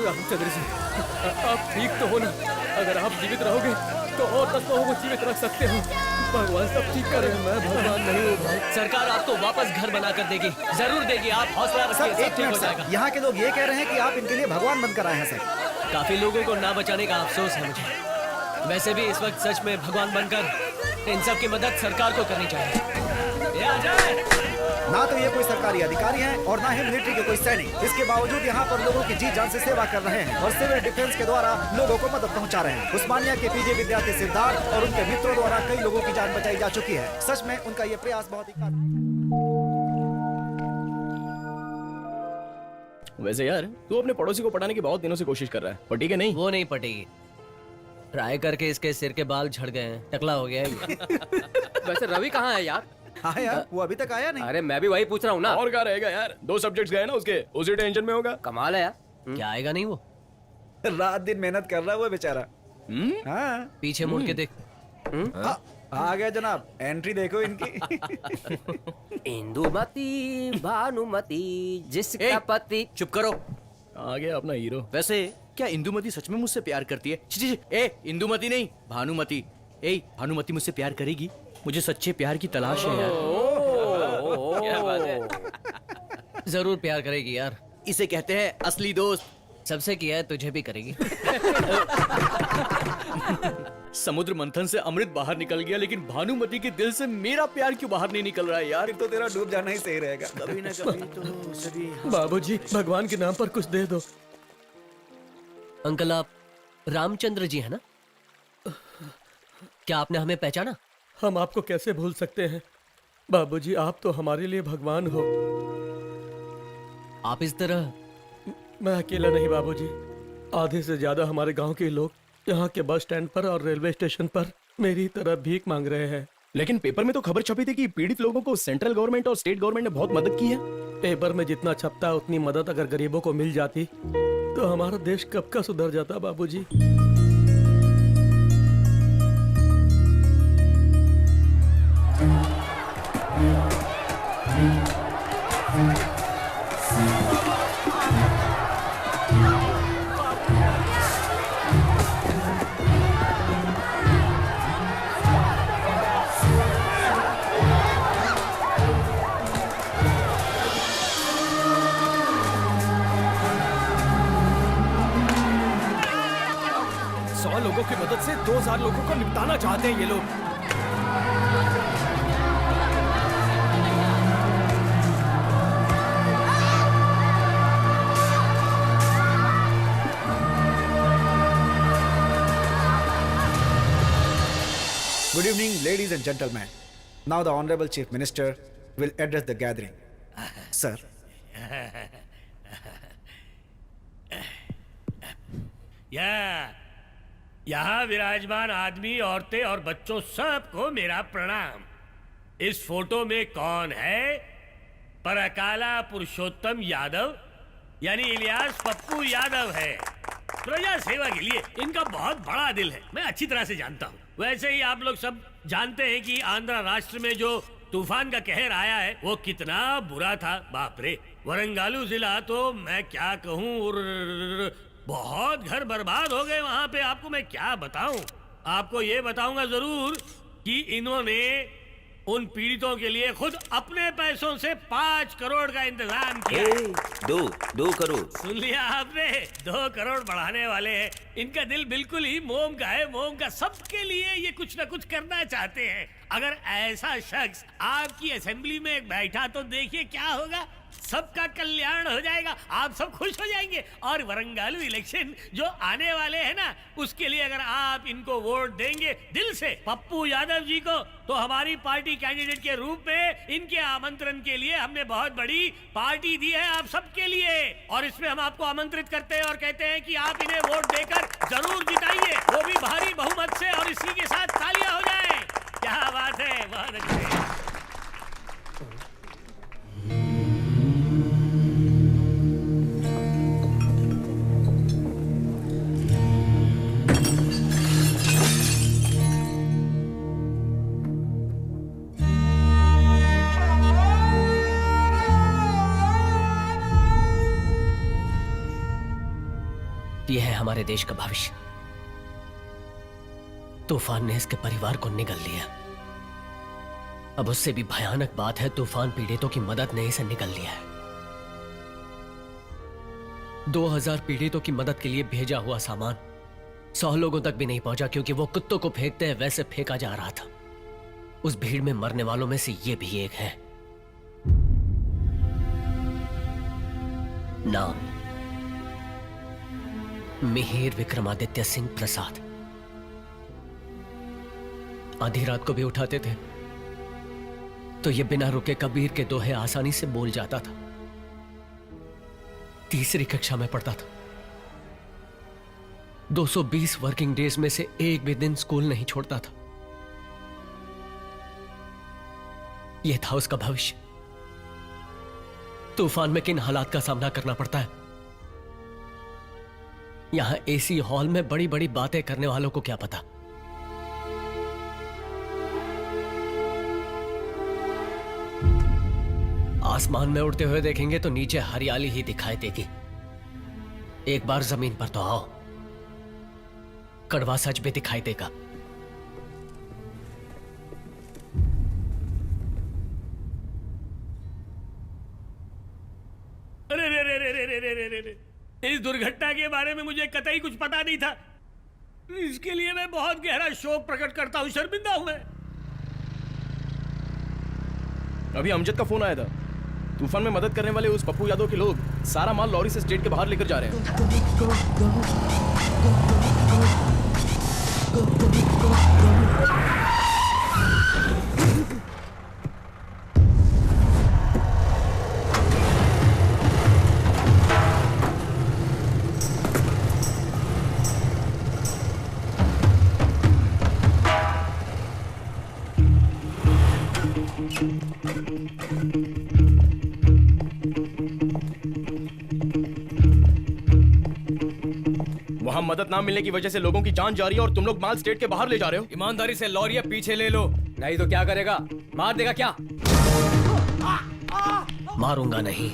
रामचंद्र जी, आप ठीक तो हो ना? अगर आप जीवित रहोगे तो और 10 लोगों को जीवित रख सकते हो। भगवान सब ठीक करे, मैं भगवान नहीं हूँ भाई। सरकार आपको वापस घर बना कर देगी, जरूर देगी। आप हौसला रखिए, सब ठीक हो जाएगा। यहाँ के लोग ये कह रहे हैं कि आप इनके लिए भगवान बनकर आए हैं सर। काफी लोगों को ना बचाने का अफसोस है मुझे। वैसे भी इस वक्त सच में भगवान बनकर इन सब की मदद सरकार को करनी चाहिए। ये आ जाए। ना तो ये कोई सरकारी अधिकारी हैं और ना ही मिलिट्री के कोई सैनिक। इसके बावजूद यहाँ पर लोगों की जी जान से सेवा कर रहे हैं और सिविल डिफेंस के द्वारा लोगों को मदद पहुँचा रहे हैं। उस्मानिया के पीजे विद्यार्थी सिद्धार्थ और उनके मित्रों द्वारा कई लोगों की जान बचाई जा चुकी है। सच में उनका ये प्रयास बहुत ही वैसे यार, तू अपने पड़ोसी को पटाने की बहुत दिनों से कोशिश कर रहा है, पटी के नहीं? वो नहीं पटेगी। ट्राई करके इसके सिर के बाल झड़ गए हैं, टकला हो गया है। वैसे रवि कहाँ है यार? हाँ यार, वो अभी तक आया नहीं। अरे मैं भी वही पूछ रहा हूँ ना। और कहाँ रहेगा यार, 2 सब्जेक्ट्स गए ना उसके, उसी टेंशन में होगा। कमाल है यार। क्या आएगा नहीं वो? रात दिन मेहनत कर रहा है वो बेचारा। हाँ, पीछे मुड़ के देख। आ गया जनाब, एंट्री देखो इनकी। इंदुमती भानुमती जिसका पति। चुप करो। आ गया अपना हीरो। वैसे क्या इंदुमती सच में मुझसे प्यार करती है? ए, इंदुमती नहीं, भानुमती। ए, भानुमती मुझसे प्यार करेगी? मुझे सच्चे प्यार की तलाश है यार। क्या बात है। जरूर प्यार करेगी यार। इसे कहते हैं असली दोस्त। सबसे किया है, तुझे भी करेगी। समुद्र मंथन से अमृत बाहर निकल गया, लेकिन भानुमति के दिल से मेरा प्यार क्यों बाहर नहीं निकल रहा है यार? तो तेरा डूब जाना ही सही रहेगा। कभी ना कभी तो सभी। बाबूजी, भगवान के नाम पर कुछ दे दो। अंकल, आप रामचंद्र जी है ना? क्या आपने हमें पहचाना? हम आपको कैसे भूल सकते हैं बाबूजी, आप तो हमारे लिए भगवान हो। आप इस तरह। मैं अकेला नहीं बाबूजी, आधे से ज्यादा हमारे गांव के लोग यहाँ के बस स्टैंड पर और रेलवे स्टेशन पर मेरी तरह भीख मांग रहे हैं। लेकिन पेपर में तो खबर छपी थी कि पीड़ित लोगों को सेंट्रल गवर्नमेंट और स्टेट गवर्नमेंट ने बहुत मदद की है। पेपर में जितना छपता है उतनी मदद अगर गरीबों को मिल जाती तो हमारा देश कब का सुधर जाता बाबूजी। लोगों की मदद से 2000 लोगों को निपटाना चाहते हैं ये लोग। Good evening, ladies and gentlemen. Now the Honorable Chief Minister will address the gathering. Sir. यहाँ विराजमान आदमी, औरतें और बच्चों सबको मेरा प्रणाम। इस फोटो में कौन है? परकाला पुरुषोत्तम यादव यानी इलियास पप्पू यादव है। प्रजा सेवा के लिए इनका बहुत बड़ा दिल है, मैं अच्छी तरह से जानता हूँ। वैसे ही आप लोग सब जानते हैं कि आंध्र राष्ट्र में जो तूफान का कहर आया है वो कितना बुरा था। बाप रे, वरंगालू जिला तो मैं क्या कहूँ, बहुत घर बर्बाद हो गए वहां पे। आपको मैं क्या बताऊं? आपको ये बताऊंगा जरूर कि इन्होंने उन पीड़ितों के लिए खुद अपने पैसों से 5 करोड़ का इंतजाम किया। 2 करोड़ सुन लिया आपने? 2 करोड़ बढ़ाने वाले हैं। इनका दिल बिल्कुल ही मोम का है, मोम का। सबके लिए ये कुछ ना कुछ करना चाहते हैं। अगर ऐसा शख्स आपकी असेंबली में बैठा तो देखिए क्या होगा। सबका कल्याण हो जाएगा, आप सब खुश हो जाएंगे। और वरंगालू इलेक्शन जो आने वाले हैं ना, उसके लिए अगर आप इनको वोट देंगे दिल से पप्पू यादव जी को, तो हमारी पार्टी कैंडिडेट के रूप में इनके आमंत्रण के लिए हमने बहुत बड़ी पार्टी दी है आप सबके लिए। और इसमें हम आपको आमंत्रित करते हैं और कहते हैं कि आप इन्हें वोट देकर जरूर जिताइए, वो भी भारी बहुमत से। और इसी के साथ तालियां हो जाए। क्या बात है, बहुत अच्छे। यह है हमारे देश का भविष्य। तूफान ने इसके परिवार को निगल लिया। अब उससे भी भयानक बात है, तूफान पीड़ितों की मदद ने इसे निगल लिया है। 2000 पीड़ितों की मदद के लिए भेजा हुआ सामान 100 लोगों तक भी नहीं पहुंचा, क्योंकि वो कुत्तों को फेंकते हैं वैसे फेंका जा रहा था। उस भीड़ में मरने वालों में से ये भी एक है। नाम मिहिर विक्रमादित्य सिंह प्रसाद। आधी रात को भी उठाते थे तो ये बिना रुके कबीर के दोहे आसानी से बोल जाता था। 3री कक्षा में पढ़ता था। 220 वर्किंग डेज में से एक भी दिन स्कूल नहीं छोड़ता था। यह था उसका भविष्य। तूफान में किन हालात का सामना करना पड़ता है, यहां एसी हॉल में बड़ी बड़ी बातें करने वालों को क्या पता। आसमान में उड़ते हुए देखेंगे तो नीचे हरियाली ही दिखाई देगी। एक बार जमीन पर तो आओ, कड़वा सच भी दिखाई देगा। अरे रे रे रे रे रे रे रे रे। इस दुर्घटना के बारे में मुझे कतई कुछ पता नहीं था। इसके लिए मैं बहुत गहरा शोक प्रकट करता हूँ, शर्मिंदा हूं मैं। अभी अमजद का फोन आया था। तूफान में मदद करने वाले उस पप्पू यादव के लोग सारा माल लॉरी से स्टेट के बाहर लेकर जा रहे हैं। वहाँ मदद ना मिलने की वजह से लोगों की जान जा रही है और तुम लोग माल स्टेट के बाहर ले जा रहे हो। ईमानदारी से लॉरी पीछे ले लो। नहीं तो क्या करेगा? मार देगा क्या? मारूंगा नहीं,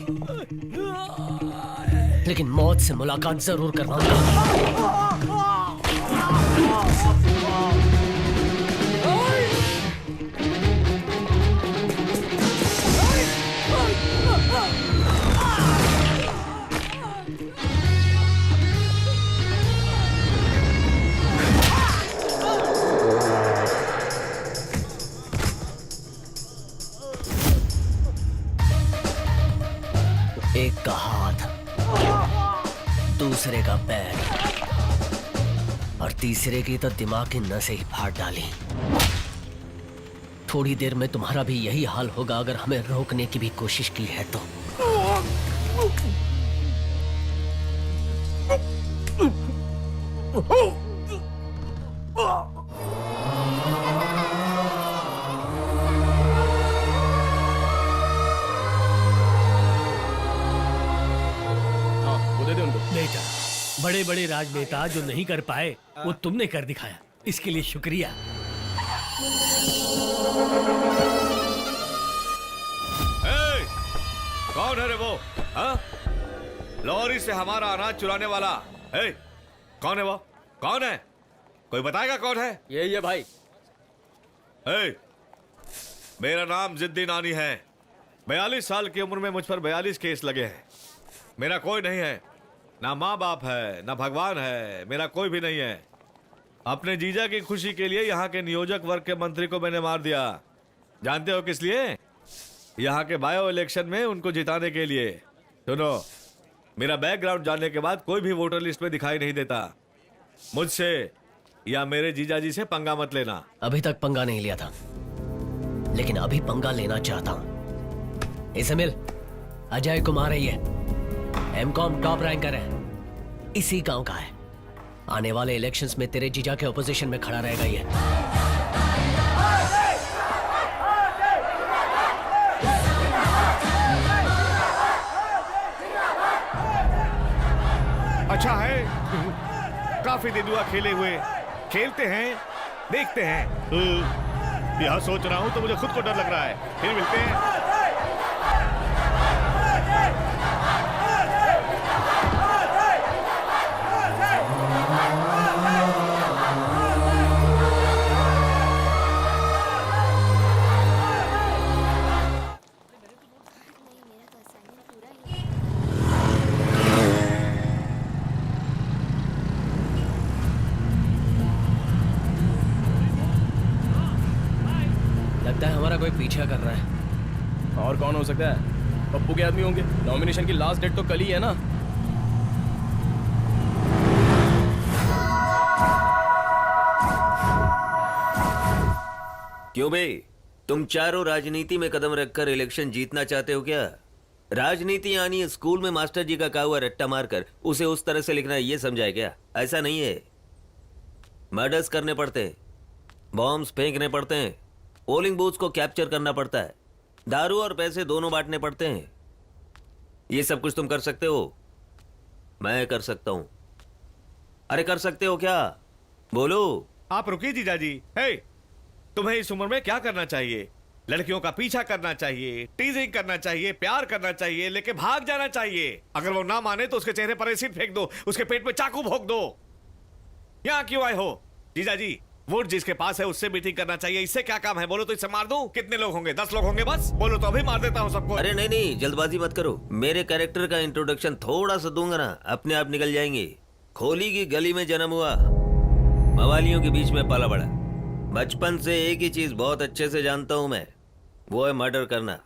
लेकिन मौत से मुलाकात जरूर करवाऊंगा। एक का हाथ, दूसरे का पैर और तीसरे की तो दिमाग की नसें ही फाड़ डाली। थोड़ी देर में तुम्हारा भी यही हाल होगा अगर हमें रोकने की भी कोशिश की है तो। हाँ, वो दे दे उनको। बेटा, बड़े बड़े राजनेता जो नहीं कर पाए वो तुमने कर दिखाया, इसके लिए शुक्रिया। कौन है रे वो? हाँ? लॉरी से हमारा अनाज चुराने वाला है? कौन है वो? कौन है? कोई बताएगा कौन है? यही है भाई। मेरा नाम जिद्दी नानी है। 42 साल की उम्र में मुझ पर 42 केस लगे हैं। मेरा कोई नहीं है, ना माँ बाप है, ना भगवान है, मेरा कोई भी नहीं है। अपने जीजा की खुशी के लिए यहाँ के नियोजक वर्ग के मंत्री को मैंने मार दिया। जानते हो किस लिए? यहाँ के बायो इलेक्शन में उनको जिताने के लिए। सुनो, मेरा बैकग्राउंड जानने के बाद कोई भी वोटर लिस्ट में दिखाई नहीं देता। मुझसे या मेरे जीजाजी से पंगा मत लेना। अभी तक पंगा नहीं लिया था, लेकिन अभी पंगा लेना चाहता हूं। इसे मिल, अजय कुमार है, ये एमकॉम टॉप रैंकर है, इसी गांव का है। आने वाले इलेक्शंस में तेरे जीजा के ऑपोजिशन में खड़ा रहेगा ये। अच्छा है, काफी दिन हुआ खेले हुए। खेलते हैं, देखते हैं। यह सोच रहा हूं तो मुझे खुद को डर लग रहा है। फिर मिलते हैं। लगता है हमारा कोई पीछा कर रहा है। और कौन हो सकता है? पप्पू के आदमी होंगे। नॉमिनेशन की लास्ट डेट तो कल ही है ना। क्यों बे, तुम चारों राजनीति में कदम रखकर इलेक्शन जीतना चाहते हो क्या? राजनीति यानी स्कूल में मास्टर जी का कहा हुआ रट्टा मारकर उसे उस तरह से लिखना, ये समझाए क्या? ऐसा नहीं है। मर्डर्स करने पड़ते हैं, बॉम्ब्स फेंकने पड़ते हैं, पोलिंग बूथ्स को कैप्चर करना पड़ता है, दारू और पैसे दोनों बांटने पड़ते हैं। ये सब कुछ तुम कर सकते हो? मैं कर सकता हूं। अरे कर सकते हो क्या? बोलो। आप रुकिए जीजाजी। तुम्हें इस उम्र में क्या करना चाहिए? लड़कियों का पीछा करना चाहिए, टीजिंग करना चाहिए, प्यार करना चाहिए, लेके भाग जाना चाहिए। अगर वो ना माने तो उसके चेहरे पर एसिड फेंक दो, उसके पेट में चाकू भोंक दो। यहाँ क्यों आए हो जीजाजी? वोट जिसके पास है उससे मीटिंग करना चाहिए। इससे क्या काम है? बोलो तो इससे मार दूं? कितने लोग होंगे? 10 लोग होंगे बस। बोलो तो अभी मार देता हूँ सबको। अरे नहीं नहीं, जल्दबाजी मत करो। मेरे कैरेक्टर का इंट्रोडक्शन थोड़ा सा दूंगा ना, अपने आप निकल जाएंगे। खोली की गली में जन्म हुआ, मवालियों के बीच में पला बड़ा। बचपन से एक ही चीज बहुत अच्छे से जानता हूं मैं, वो है मर्डर करना।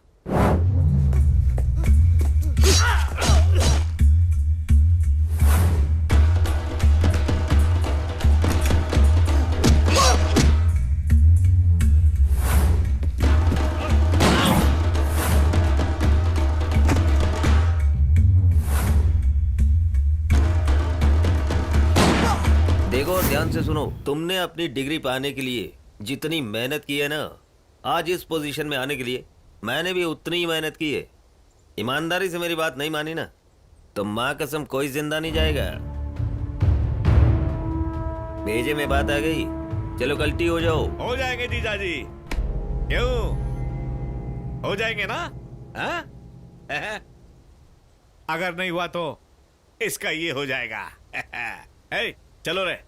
देखो ध्यान से सुनो, तुमने अपनी डिग्री पाने के लिए जितनी मेहनत की है ना, आज इस पोजीशन में आने के लिए मैंने भी उतनी ही मेहनत की है। ईमानदारी से मेरी बात नहीं मानी ना तो माँ कसम कोई जिंदा नहीं जाएगा। भेजे में बात आ गई, चलो कल्टी हो जाओ। हो जाएंगे जीजा जी, क्यों हो जाएंगे ना? हाँ? अगर नहीं हुआ तो इसका ये हो जाएगा। ए, चलो रे,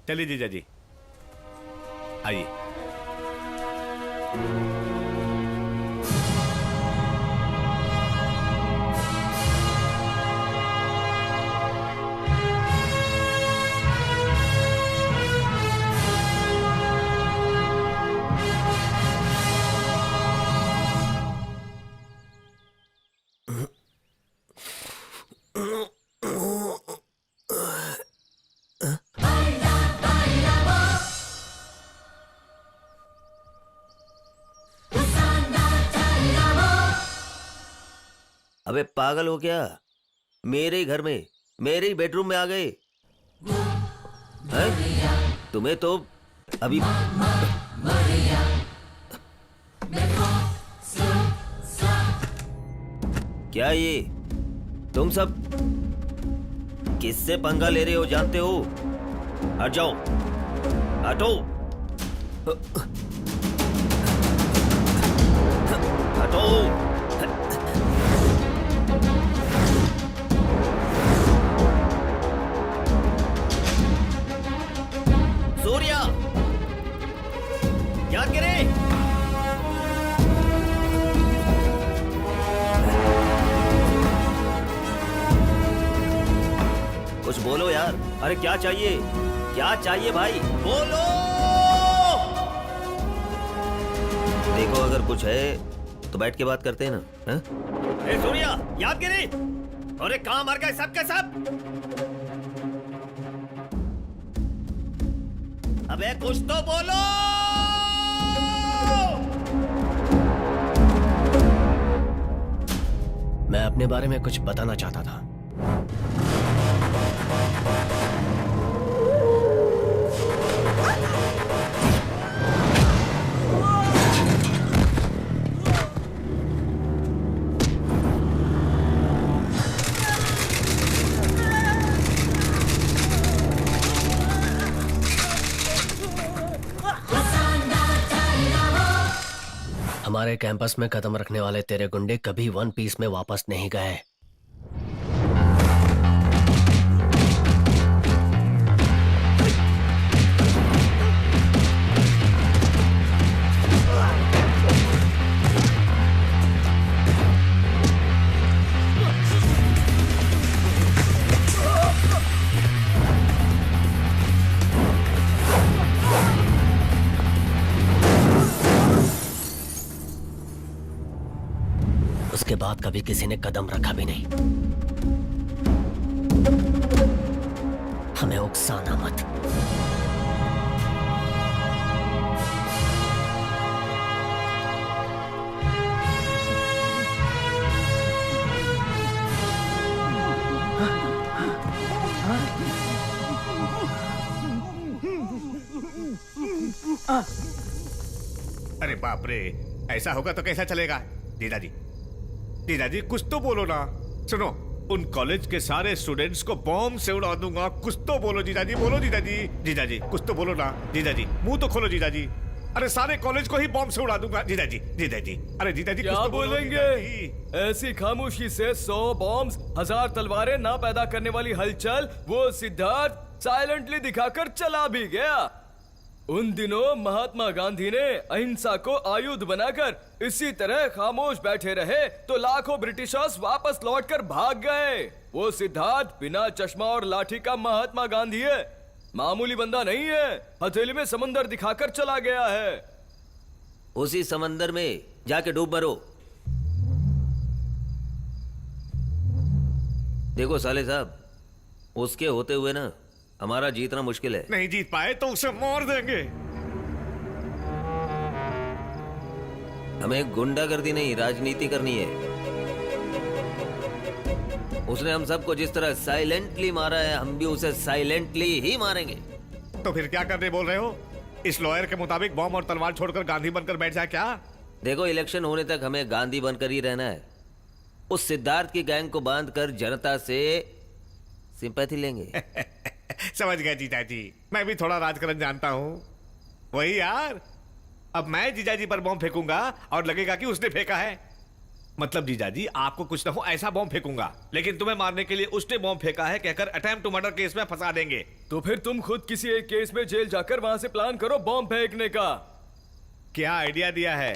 चलिए जीजा जी आइए। अबे पागल हो क्या? मेरे ही घर में, मेरे ही बेडरूम में आ गए हैं? तुम्हें तो अभी क्या ये तुम सब किससे पंगा ले रहे हो जानते हो? हट जाओ, हटो, हटो। सूर्या, याद करे? कुछ बोलो यार। अरे क्या चाहिए, क्या चाहिए भाई, बोलो। देखो अगर कुछ है तो बैठ के बात करते हैं ना। हाँ? ए सूर्या, याद करे? अरे कहाँ मर गए सब के सब? अबे कुछ तो बोलो। मैं अपने बारे में कुछ बताना चाहता था। हमारे कैंपस में कदम रखने वाले तेरे गुंडे कभी वन पीस में वापस नहीं गए। उसके बाद कभी किसी ने कदम रखा भी नहीं। हमें उकसाना मत। अरे बाप रे, ऐसा होगा तो कैसा चलेगा? जीजा जी, जीजा जी कुछ तो बोलो ना। सुनो, उन कॉलेज के सारे स्टूडेंट्स को बॉम्ब से उड़ा दूंगा। कुछ तो बोलो जीजा जी, बोलो जीजा जी। जीजा जी कुछ तो बोलो ना। जीजा जी मुंह तो खोलो जीजा जी। अरे सारे कॉलेज को ही बॉम्ब से उड़ा दूंगा जीजा जी। जीजा जी, अरे जीजा जी क्या कुछ तो बोलो बोलेंगे? जीजा जी। ऐसी खामोशी से 100 बॉम्ब्स, 1000 तलवारें ना पैदा करने वाली हलचल वो सिद्धार्थ साइलेंटली दिखाकर चला भी गया। उन दिनों महात्मा गांधी ने अहिंसा को आयुध बनाकर इसी तरह खामोश बैठे रहे तो लाखों ब्रिटिशर्स वापस लौटकर भाग गए। वो सिद्धार्थ बिना चश्मा और लाठी का महात्मा गांधी है, मामूली बंदा नहीं है। हथेली में समंदर दिखाकर चला गया है। उसी समंदर में जाके डूब मरो। देखो साले साहब, उसके होते हुए ना हमारा जीतना मुश्किल है। नहीं जीत पाए तो उसे मार देंगे। हमें गुंडागर्दी नहीं, राजनीति करनी है। उसने हम सबको जिस तरह साइलेंटली मारा है, हम भी उसे साइलेंटली ही मारेंगे। तो फिर क्या करने बोल रहे हो? इस लॉयर के मुताबिक बॉम्ब और तलवार छोड़कर गांधी बनकर बैठ जाए क्या? देखो, इलेक्शन होने तक हमें गांधी बनकर ही रहना है। उस सिद्धार्थ की गैंग को बांधकर जनता से सिंपैथी लेंगे। समझ गए जीजाजी, मैं भी थोड़ा राजकारण जानता हूँ। वही यार, अब मैं जीजाजी पर बॉम्ब फेंकूंगा और लगेगा कि उसने फेंका है। मतलब जीजाजी, आपको कुछ ना हो ऐसा बॉम्ब फेंकूंगा, लेकिन तुम्हें मारने के लिए उसने बॉम्ब फेंका है कहकर अटेम्प्ट टू मर्डर केस में फंसा देंगे। तो फिर तुम खुद किसी एक केस में जेल जाकर वहां से प्लान करो बॉम्ब फेंकने का। क्या आइडिया दिया है?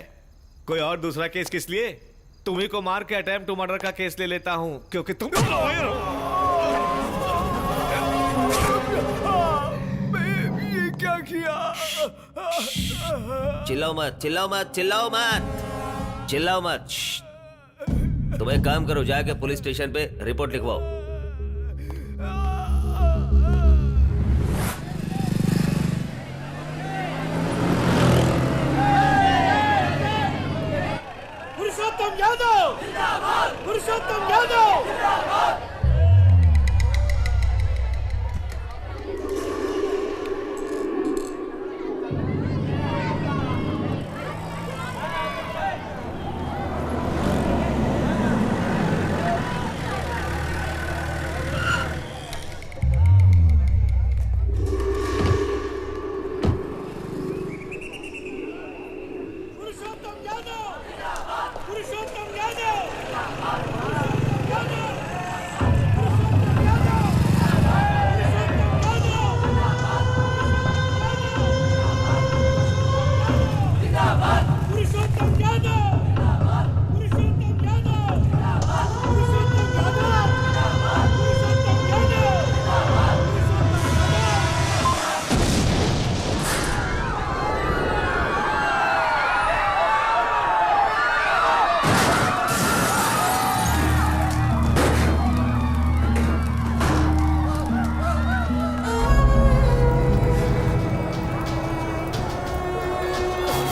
कोई और दूसरा केस किस लिए? तुम्ही को मार के अटेम्प्ट टू मर्डर का केस ले लेता हूं, क्योंकि तुम लॉयर हो। ये क्या किया? चिल्लाओ मत, चिल्लाओ मत, चिल्लाओ मत, चिल्लाओ मत। श्श्श। तुम एक काम करो, जाके पुलिस स्टेशन पे रिपोर्ट लिखवाओ। पुरुषोत्तम यादव जिंदाबाद, पुरुषोत्तम यादव जिंदाबाद।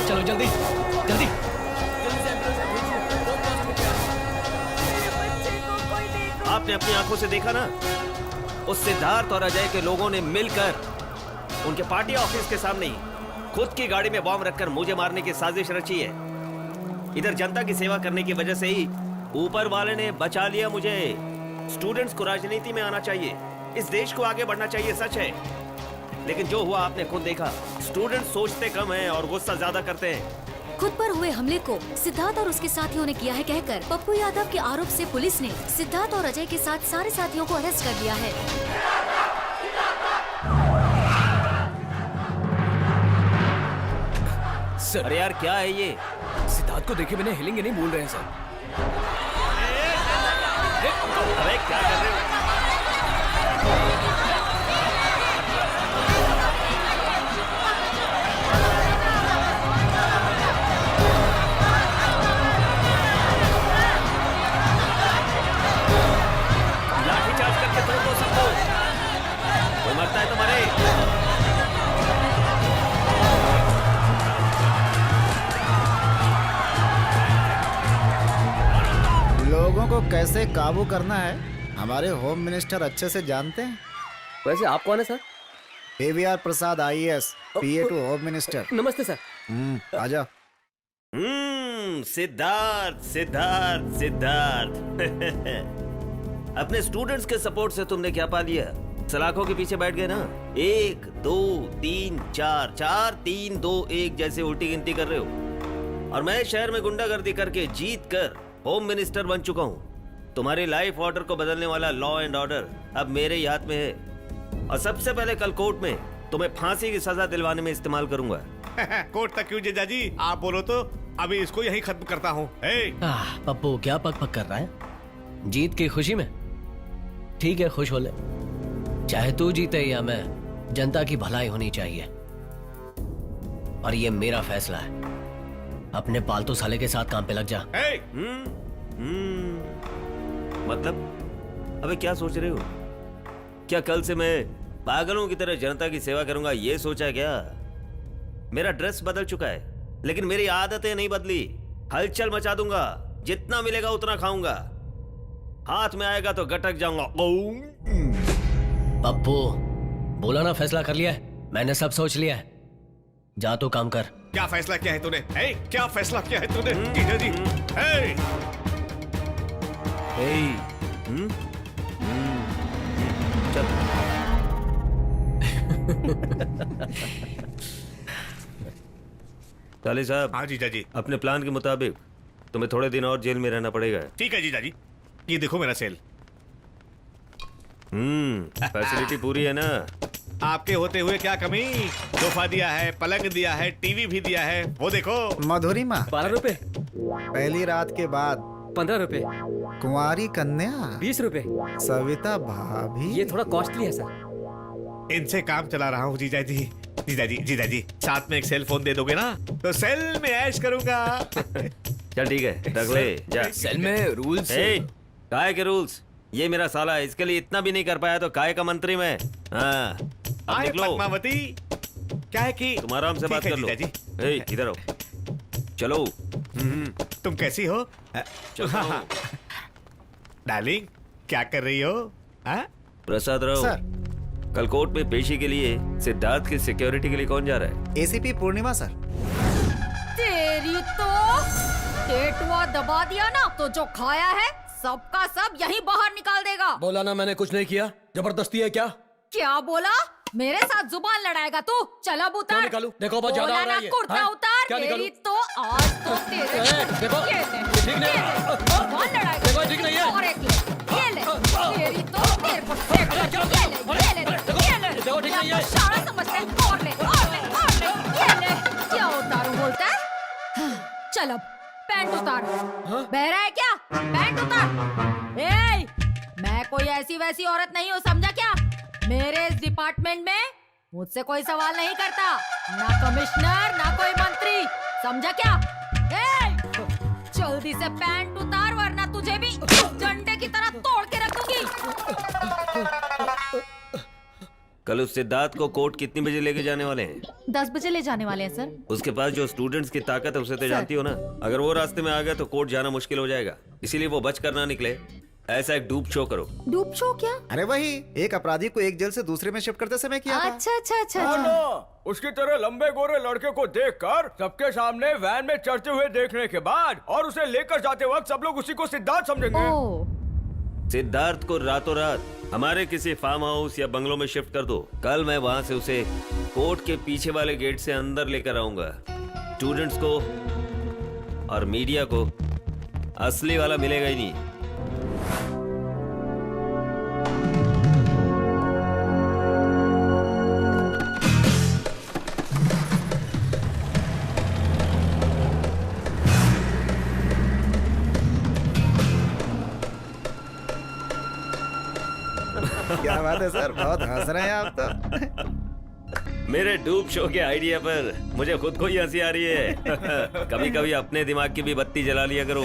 चलो जल्दी जल्दी। आपने अपनी आंखों से देखा ना, उस सिद्धार्थ और अजय के लोगों ने मिलकर उनके पार्टी ऑफिस के सामने ही खुद की गाड़ी में बॉम्ब रखकर मुझे मारने की साजिश रची है। इधर जनता की सेवा करने की वजह से ही ऊपर वाले ने बचा लिया मुझे। स्टूडेंट्स को राजनीति में आना चाहिए, इस देश को आगे बढ़ना चाहिए, सच है। लेकिन जो हुआ आपने खुद देखा। स्टूडेंट्स सोचते कम हैं और गुस्सा ज्यादा करते हैं। खुद पर हुए हमले को सिद्धार्थ और उसके साथियों ने किया है कहकर पप्पू यादव के आरोप से पुलिस ने सिद्धार्थ और अजय के साथ सारे साथियों को अरेस्ट कर लिया है। सर, अरे यार क्या है ये? सिद्धार्थ को देखे बिना हिलेंगे नहीं बोल रहे हैं सर। अरे क्या कर रहे हो? लाठीचार्ज करके तोड़ दो सबको। कोई मरता है तो मरे। लोगों को कैसे काबू करना है हमारे होम मिनिस्टर अच्छे से जानते हैं। वैसे आप कौन है sir? PVR Prasad IAS, PA to home minister. नमस्ते सर। आजा। सिद्धार्थ सिद्धार्थ सिद्धार्थ। अपने स्टूडेंट्स के सपोर्ट से तुमने क्या पा लिया? सलाखों के पीछे बैठ गए ना। 1 2 3 4 4 3 2 1 जैसे उल्टी गिनती कर रहे हो। और मैं शहर में गुंडागर्दी करके जीत कर होम मिनिस्टर बन चुका हूँ। तुम्हारे लाइफ ऑर्डर को बदलने वाला लॉ एंड ऑर्डर अब मेरे ही हाथ में है। और सबसे पहले कल कोर्ट में तुम्हें फांसी की सजा दिलवाने में इस्तेमाल करूंगा। कोर्ट तक क्यों जीजाजी? आप बोलो तो अभी इसको यहीं खत्म करता हूँ। पप्पू क्या पक पक कर रहा है? जीत की खुशी में? ठीक है, खुश हो ले। चाहे तू जीते या मैं, जनता की भलाई होनी चाहिए। और ये मेरा फैसला है। अपने पालतू साले के साथ काम पे लग जा। मतलब अबे क्या सोच रहे हो? क्या कल से मैं पागलों की तरह जनता की सेवा करूंगा ये सोचा क्या? मेरा ड्रेस बदल चुका है लेकिन मेरी आदतें नहीं बदली। हलचल मचा दूंगा, जितना मिलेगा उतना खाऊंगा, हाथ में आएगा तो गटक जाऊंगा। पप्पू बोला ना, फैसला कर लिया है मैंने, सब सोच लिया है। जा तो काम कर। क्या फैसला किया है तूने? हे, क्या फैसला किया है तूने? जीजा जी, हे! साले साहब, हाँ जीजा जी। अपने प्लान के मुताबिक तुम्हें थोड़े दिन और जेल में रहना पड़ेगा। ठीक है जीजा जी, ये देखो मेरा सेल। फैसिलिटी पूरी है ना? आपके होते हुए क्या कमी? सोफा दिया है, पलंग दिया है, टीवी भी दिया है, वो देखो। मधुरिमा 12 रुपए, पहली रात के बाद 15 रुपए, कुंवारी कन्या 20 रुपए। सविता भाभी। ये थोड़ा कॉस्टली है सर। इनसे काम चला रहा हूँ जीजा जी। जीजा जी, साथ में एक सेल फोन दे दोगे ना तो सेल में ऐश करूंगा। चल ठीक है, रख ले जा। सेल में रूल्स। काय के रूल्स? ये मेरा साला है, इसके लिए इतना भी नहीं कर पाया तो काय का मंत्री मैं। हाँ, अब आए निकलो। पद्मावती, क्या है कि तुम आराम से बात ठीक है, कर लो। जीजा जी। ए, इधर आओ। चलो। तुम कैसी हो? चलो। डार्लिंग, क्या कर रही हो? हाँ? प्रसाद राव, सर। कल कोर्ट में पेशी के लिए सिद्धार्थ की सिक्योरिटी के लिए कौन जा रहा है? एसीपी पूर्णिमा सर। तेरी तो टेटुआ दबा दिया ना तो जो खाया है सबका सब यहीं बाहर निकाल देगा। बोला ना मैंने कुछ नहीं किया। जबरदस्ती है क्या? क्या बोला? मेरे साथ जुबान लड़ाएगा तू? चल अब उतार। क्या निकालू? देखो बहुत ज्यादा बोला हो रहा ना है ये। कुर्ता हाँ? उतार। क्या तेरी निकालू? तो आज तो तेरे देखो, ये ले, ठीक नहीं ये है। ले, जुबान लड़ाएगा। देखो, ठीक नहीं है। और एक ले, ये ले, तेरी तो तेरे को फेंक दे। ये ले, देखो, ठीक नहीं है। सारा समझते हैं। और ले, ये ले। क्या उतारू बोलता है? चल अब पैंट उतार। बहरा है क्या? पैंट उतार। ए, मैं कोई ऐसी वैसी औरत नहीं हूँ, समझा क्या? मेरे इस डिपार्टमेंट में मुझसे कोई सवाल नहीं करता, ना कमिश्नर ना कोई मंत्री, समझा क्या? ए, जल्दी से पैंट उतार वरना तुझे भी डंडे की तरह तोड़ के रख दूंगी। कल उस सिद्धार्थ को कोर्ट कितनी बजे लेके जाने वाले हैं? 10 बजे ले जाने वाले हैं सर। उसके पास जो स्टूडेंट्स की ताकत है उसे तो जानती हो ना। अगर वो रास्ते में आ गया तो कोर्ट जाना मुश्किल हो जाएगा, इसीलिए वो बच कर ना निकले ऐसा एक डूप शो करो। डूब शो क्या? अरे वही, एक अपराधी को एक जेल से दूसरे में शिफ्ट करते समय किया था। अच्छा। उसकी तरह लंबे गोरे लड़के को देखकर सबके सामने वैन में चढ़ते हुए देखने के बाद और उसे लेकर जाते वक्त सब लोग उसी को सिद्धार्थ समझेंगे। सिद्धार्थ को रातों रात हमारे किसी फार्म हाउस या बंगलों में शिफ्ट कर दो। कल मैं वहां से उसे कोर्ट के पीछे वाले गेट से अंदर लेकर आऊंगा। स्टूडेंट्स को और मीडिया को असली वाला मिलेगा ही नहीं। क्या बात है सर, बहुत हंस रहे हैं आप तो। मेरे डूब शो के आइडिया पर मुझे खुद को ही हंसी आ रही है। कभी कभी अपने दिमाग की भी बत्ती जला लिया करो।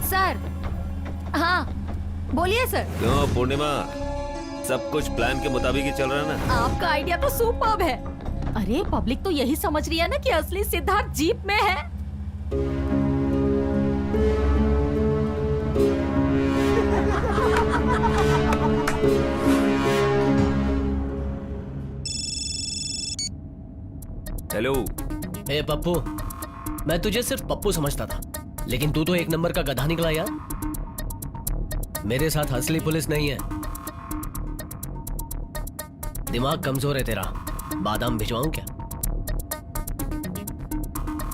सर, हाँ बोलिए सर। क्यों पूर्णिमा, सब कुछ प्लान के मुताबिक ही चल रहा है ना? आपका आइडिया तो सुपर्ब है। अरे पब्लिक तो यही समझ रही है ना कि असली सिद्धार्थ जीप में है। हेलो। ए पप्पू, मैं तुझे सिर्फ पप्पू समझता था, लेकिन तू तो एक नंबर का गधा निकला यार। मेरे साथ असली पुलिस नहीं है। दिमाग कमजोर है तेरा। बादाम भिजवाऊं क्या?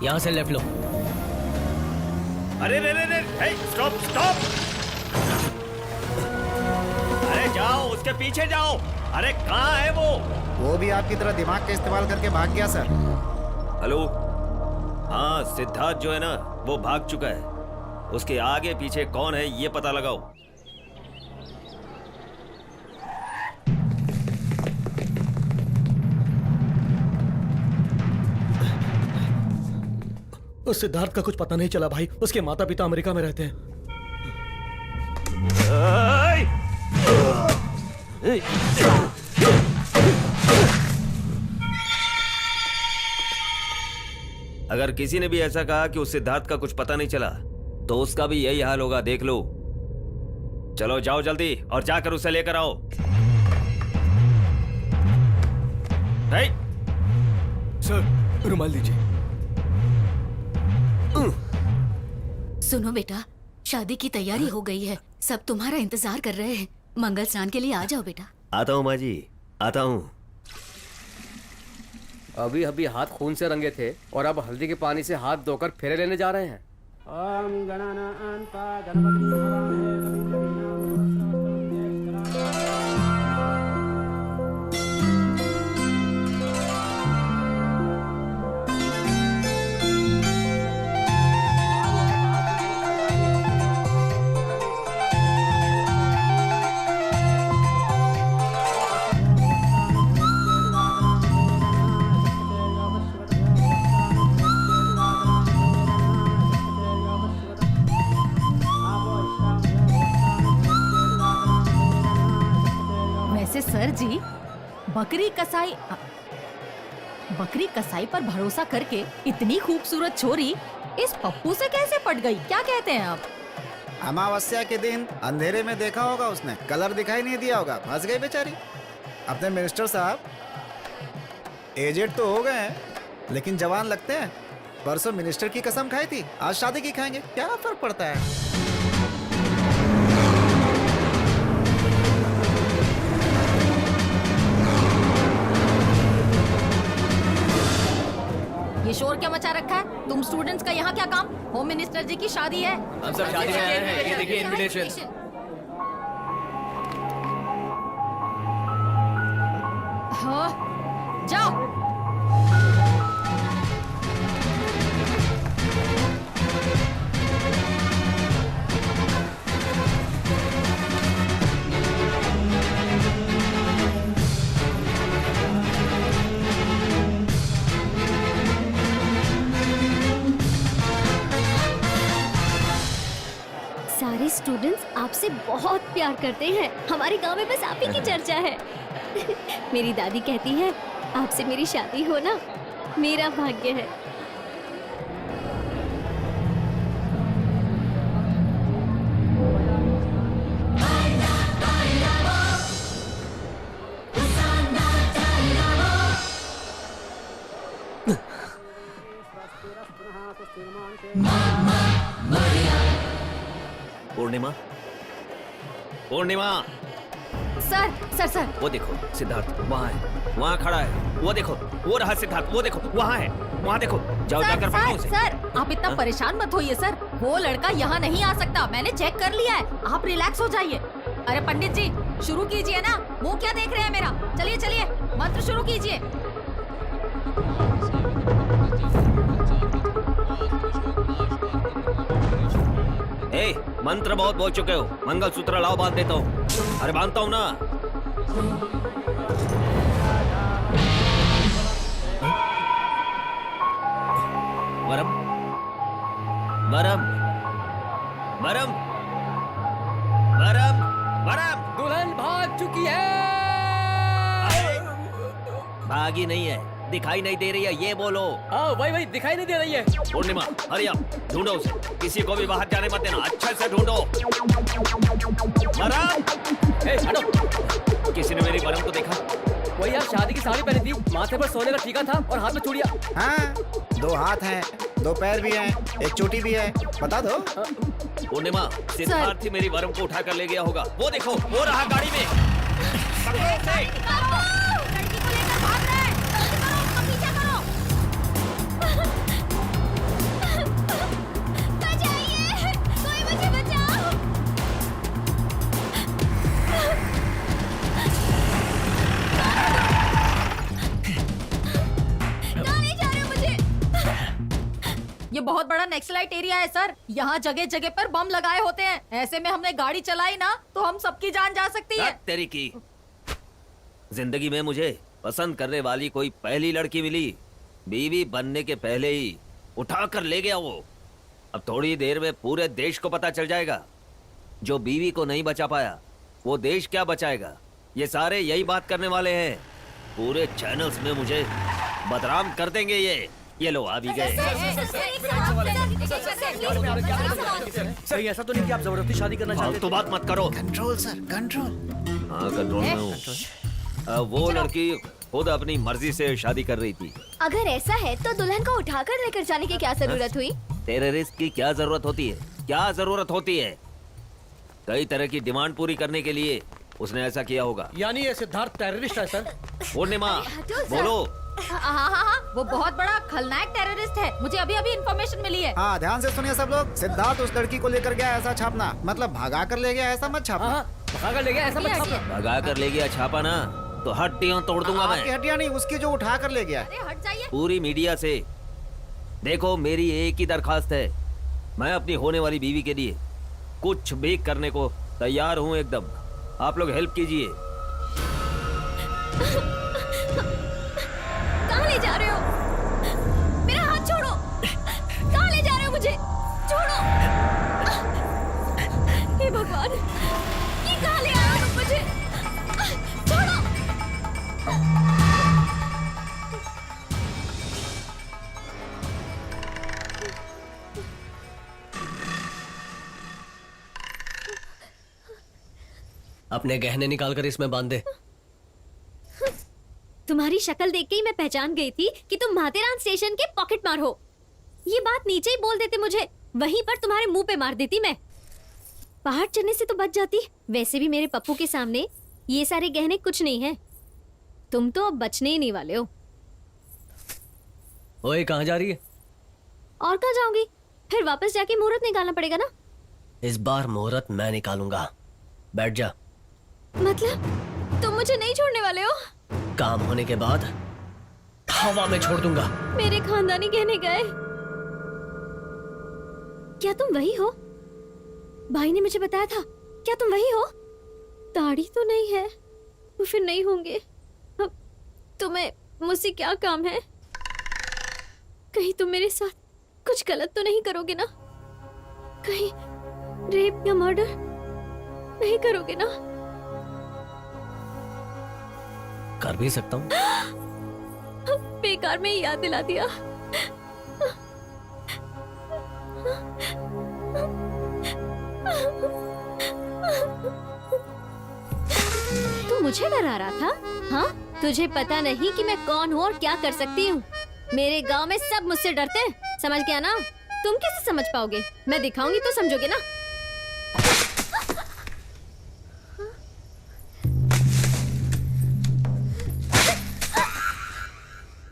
यहां से लेफ्ट लो। अरे रे रे रे, स्टॉप स्टॉप! अरे जाओ, उसके पीछे जाओ। अरे कहाँ है वो भी आपकी तरह दिमाग का इस्तेमाल करके भाग गया सर। हेलो। हाँ, सिद्धार्थ जो है ना वो भाग चुका है। उसके आगे पीछे कौन है ये पता लगाओ। उस सिद्धार्थ का कुछ पता नहीं चला भाई। उसके माता पिता अमेरिका में रहते हैं। अगर किसी ने भी ऐसा कहा कि उस सिद्धार्थ का कुछ पता नहीं चला तो उसका भी यही हाल होगा, देख लो। चलो जाओ जल्दी और जाकर उसे लेकर आओ। राइट। सर रुमाल दीजिए। सुनो बेटा, शादी की तैयारी हो गई है, सब तुम्हारा इंतजार कर रहे हैं। मंगल स्नान के लिए आ जाओ बेटा। आता हूँ माँ जी, आता हूँ। अभी अभी हाथ खून से रंगे थे और अब हल्दी के पानी से हाथ धोकर फेरे लेने जा रहे हैं। वैसे सर जी, बकरी कसाई पर भरोसा करके इतनी खूबसूरत छोरी इस पप्पू से कैसे पट गई? क्या कहते हैं आप? अमावस्या के दिन अंधेरे में देखा होगा उसने, कलर दिखाई नहीं दिया होगा, फंस गई बेचारी। अपने मिनिस्टर साहब एजेड तो हो गए हैं लेकिन जवान लगते हैं। परसों मिनिस्टर की कसम खाई थी, आज शादी की खाएंगे, क्या फर्क पड़ता है। ये शोर क्या मचा रखा है? तुम स्टूडेंट्स का यहाँ क्या काम? होम मिनिस्टर जी की शादी है। हम सब शादी में आए हैं, ये देखिए इनविटेशन। हाँ, जाओ। सारे स्टूडेंट्स आपसे बहुत प्यार करते हैं। हमारे गांव में बस आप ही की चर्चा है। मेरी दादी कहती है आपसे मेरी शादी होना मेरा भाग्य है। पूर्णिमा, पूर्णिमा। सर सर सर, वो देखो सिद्धार्थ वहाँ है, वहाँ खड़ा है। वो देखो, वो रहा सिद्धार्थ, वो देखो वहाँ है, वहाँ देखो। जाओ जाकर पकड़ो उसे। सर आप इतना परेशान मत होइए सर, वो लड़का यहाँ नहीं आ सकता, मैंने चेक कर लिया है। आप रिलैक्स हो जाइए। अरे पंडित जी शुरू कीजिए ना, मुंह क्या देख रहे हैं मेरा? चलिए चलिए मंत्र शुरू कीजिए। ए, मंत्र बहुत बोल चुके हो, मंगलसूत्र लाओ बांध देता हूँ। अरे बांधता हूँ ना। वरम वरम वरम वरम वरम। दुल्हन भाग चुकी है। भागी नहीं है, दिखाई नहीं दे रही है, ये बोलो। हाँ वही दिखाई नहीं दे रही है। पूर्णिमा हरी आप ढूंढो उसे, किसी को भी बाहर जाने मत देना, अच्छे से ढूंढो। वरम, ए, हटो। किसी ने मेरी वरम को देखा? वही यार, शादी की साड़ी पहनी थी, माथे पर सोने का टीका था और हाथ में चूड़ियां। हाँ, 2 हाथ हैं, 2 पैर भी हैं, 1 चोटी भी है, बता दो। पूर्णिमा, सिद्धार्थ ही मेरी वरम को उठा कर ले गया होगा। वो देखो, वो रहा गाड़ी में। पकड़ो उसे। लड़की को लेकर भाग रहे हैं। जल्दी करो, उसका पीछा करो। बचाइए, कोई मुझे बचाओ। कहाँ ले जा रहे हो मुझे? ये बहुत बड़ा नक्सलाइट एरिया है सर, यहाँ जगह जगह पर बम लगाए होते हैं। ऐसे में हमने गाड़ी चलाई ना तो हम सबकी जान जा सकती है। तेरी की जिंदगी में मुझे पसंद करने वाली कोई पहली लड़की मिली, बीवी बनने के पहले ही उठा कर ले गया वो। अब थोड़ी देर में पूरे देश को पता चल जाएगा, जो बीवी को नहीं बचा पाया वो देश क्या बचाएगा। ये सारे यही बात करने वाले हैं, पूरे चैनल्स में मुझे बदनाम कर देंगे ये लो आ भी गए। सही ऐसा तो नहीं कि आप जबरदस्ती शादी करना चाहते? तो बात मत करो। Control sir, control. हाँ कंट्रोल में हूँ। वो लड़की खुद अपनी मर्जी से शादी कर रही थी। अगर ऐसा है तो दुल्हन को उठाकर लेकर जाने की क्या जरूरत हुई? टेररिस्ट की क्या जरूरत होती है? क्या जरूरत होती है? कई तरह की डिमांड पूरी करने के लिए उसने ऐसा किया होगा। यानी ये सिद्धार्थ टेररिस्ट है सर? पूर्णिमा हटो सर। बोलो। हाँ, वो बहुत बड़ा खलनायक टेररिस्ट है। मुझे अभी अभी इन्फॉर्मेशन मिली है। हाँ, ध्यान से सुनिए सब लोग। सिद्धार्थ उस लड़की को लेकर गया ऐसा छापना, मतलब भगा कर ले गया ऐसा मत छापना। हाँ, भगा ले गया ऐसा मत छापना। भगा कर ले गया छापा ना तो हड्डियां तोड़ दूंगा आपकी मैं। हड्डियां नहीं, उसकी जो उठा कर ले गया। अरे हट जाइए। पूरी मीडिया से देखो, मेरी एक ही दरखास्त है, मैं अपनी होने वाली बीवी के लिए कुछ भी करने को तैयार हूँ एकदम। आप लोग हेल्प कीजिए। कहाँ ले जा रहे हो? मेरा हाथ छोड़ो। कहाँ ले जा रहे हो मुझे? छोड़ो। हे भगवान, ये कहाँ ले आए हो तुम मुझे? छोड़ो। अपने गहने निकाल कर इसमें बांध दे। तुम्हारी शक्ल देख के ही मैं पहचान गई थी कि तुम माथेरान स्टेशन के पॉकेट मार हो। ये बात नीचे ही बोल देते मुझे, वहीं पर तुम्हारे मुंह पे मार देती मैं। पहाड़ चढ़ने से तो बच जाती। वैसे भी मेरे पप्पू के सामने ये सारे गहने कुछ नहीं है। तुम तो अब बचने ही नहीं वाले हो। ओए, कहाँ जा रही है? और कहाँ जाऊंगी? फिर वापस जाके मुहूर्त निकालना पड़ेगा ना। इस बार मुहूर्त मैं निकालूंगा। बैठ जा। मतलब तुम मुझे नहीं छोड़ने वाले हो? काम होने के बाद हवा में छोड़ दूंगा। मेरे खानदानी गहने गए। क्या तुम वही हो? भाई ने मुझे बताया था। क्या तुम वही हो? दाढ़ी तो नहीं है, तो फिर नहीं होंगे। अब तुम्हें मुझसे क्या काम है? कहीं तुम मेरे साथ कुछ गलत तो नहीं करोगे ना? कहीं रेप या मर्डर नहीं करोगे ना? कर भी सकता हूँ। बेकार में ही याद दिला दिया। तू मुझे डरा रहा था? हाँ, तुझे पता नहीं कि मैं कौन हूँ और क्या कर सकती हूँ। मेरे गांव में सब मुझसे डरते हैं, समझ गया ना? तुम कैसे समझ पाओगे? मैं दिखाऊंगी तो समझोगे ना?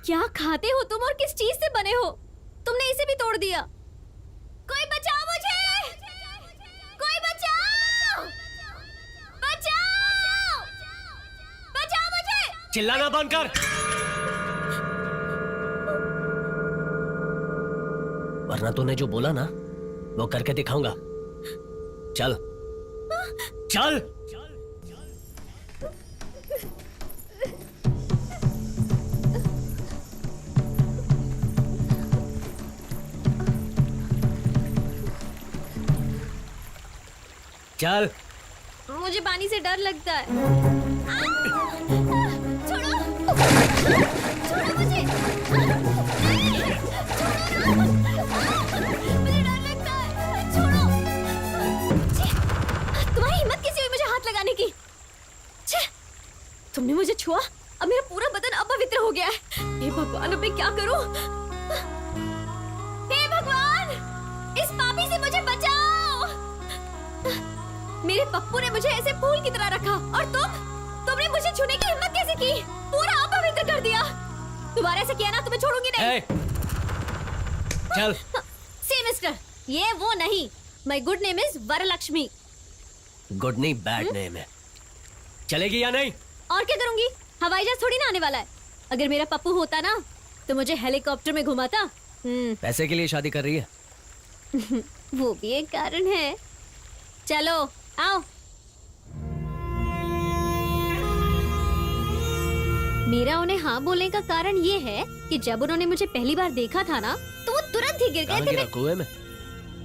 क्या खाते हो तुम और किस चीज से बने हो? तुमने इसे भी तोड़ दिया। कोई बचाओ मुझे! कोई बचाओ! बचाओ! बचाओ मुझे! चिल्लाना बंद कर। वरना तूने जो बोला ना वो करके दिखाऊंगा। चल चल। चल। मुझे पानी से डर लगता है। छोड़ो! छोड़ो मुझे! नहीं! छोड़ो ना! मुझे डर लगता है। छोड़ो! छी! तुम्हारी हिम्मत कैसे हुई मुझे हाथ लगाने की? छी! तुमने मुझे छुआ, अब मेरा पूरा बदन अपवित्र हो गया है। हे भगवान, अब मैं क्या करूं? हे भगवान! इस पापी से मुझे बचाओ! मेरे पप्पू ने मुझे ऐसे फूल की तरह रखा और तुमने मुझे छूने की हिम्मत कैसे की? पूरा अपवित्र कर दिया। दोबारा ऐसे किया ना तो मैं छोड़ूंगी नहीं। चल। सी मिस्टर, ये वो नहीं। My good name is Varalakshmi. Good नहीं, बैड नेम है। चलेगी या नहीं? और क्या करूंगी? हवाई जहाज थोड़ी ना आने वाला है। अगर मेरा पप्पू होता ना तो मुझे हेलीकॉप्टर में घुमाता। पैसे के लिए शादी कर रही है? वो भी एक कारण है। चलो आओ। मेरा उन्हें हाँ बोलने का कारण ये है कि जब उन्होंने मुझे पहली बार देखा था ना तो वो तुरंत ही गिर गए थे। कुएं में?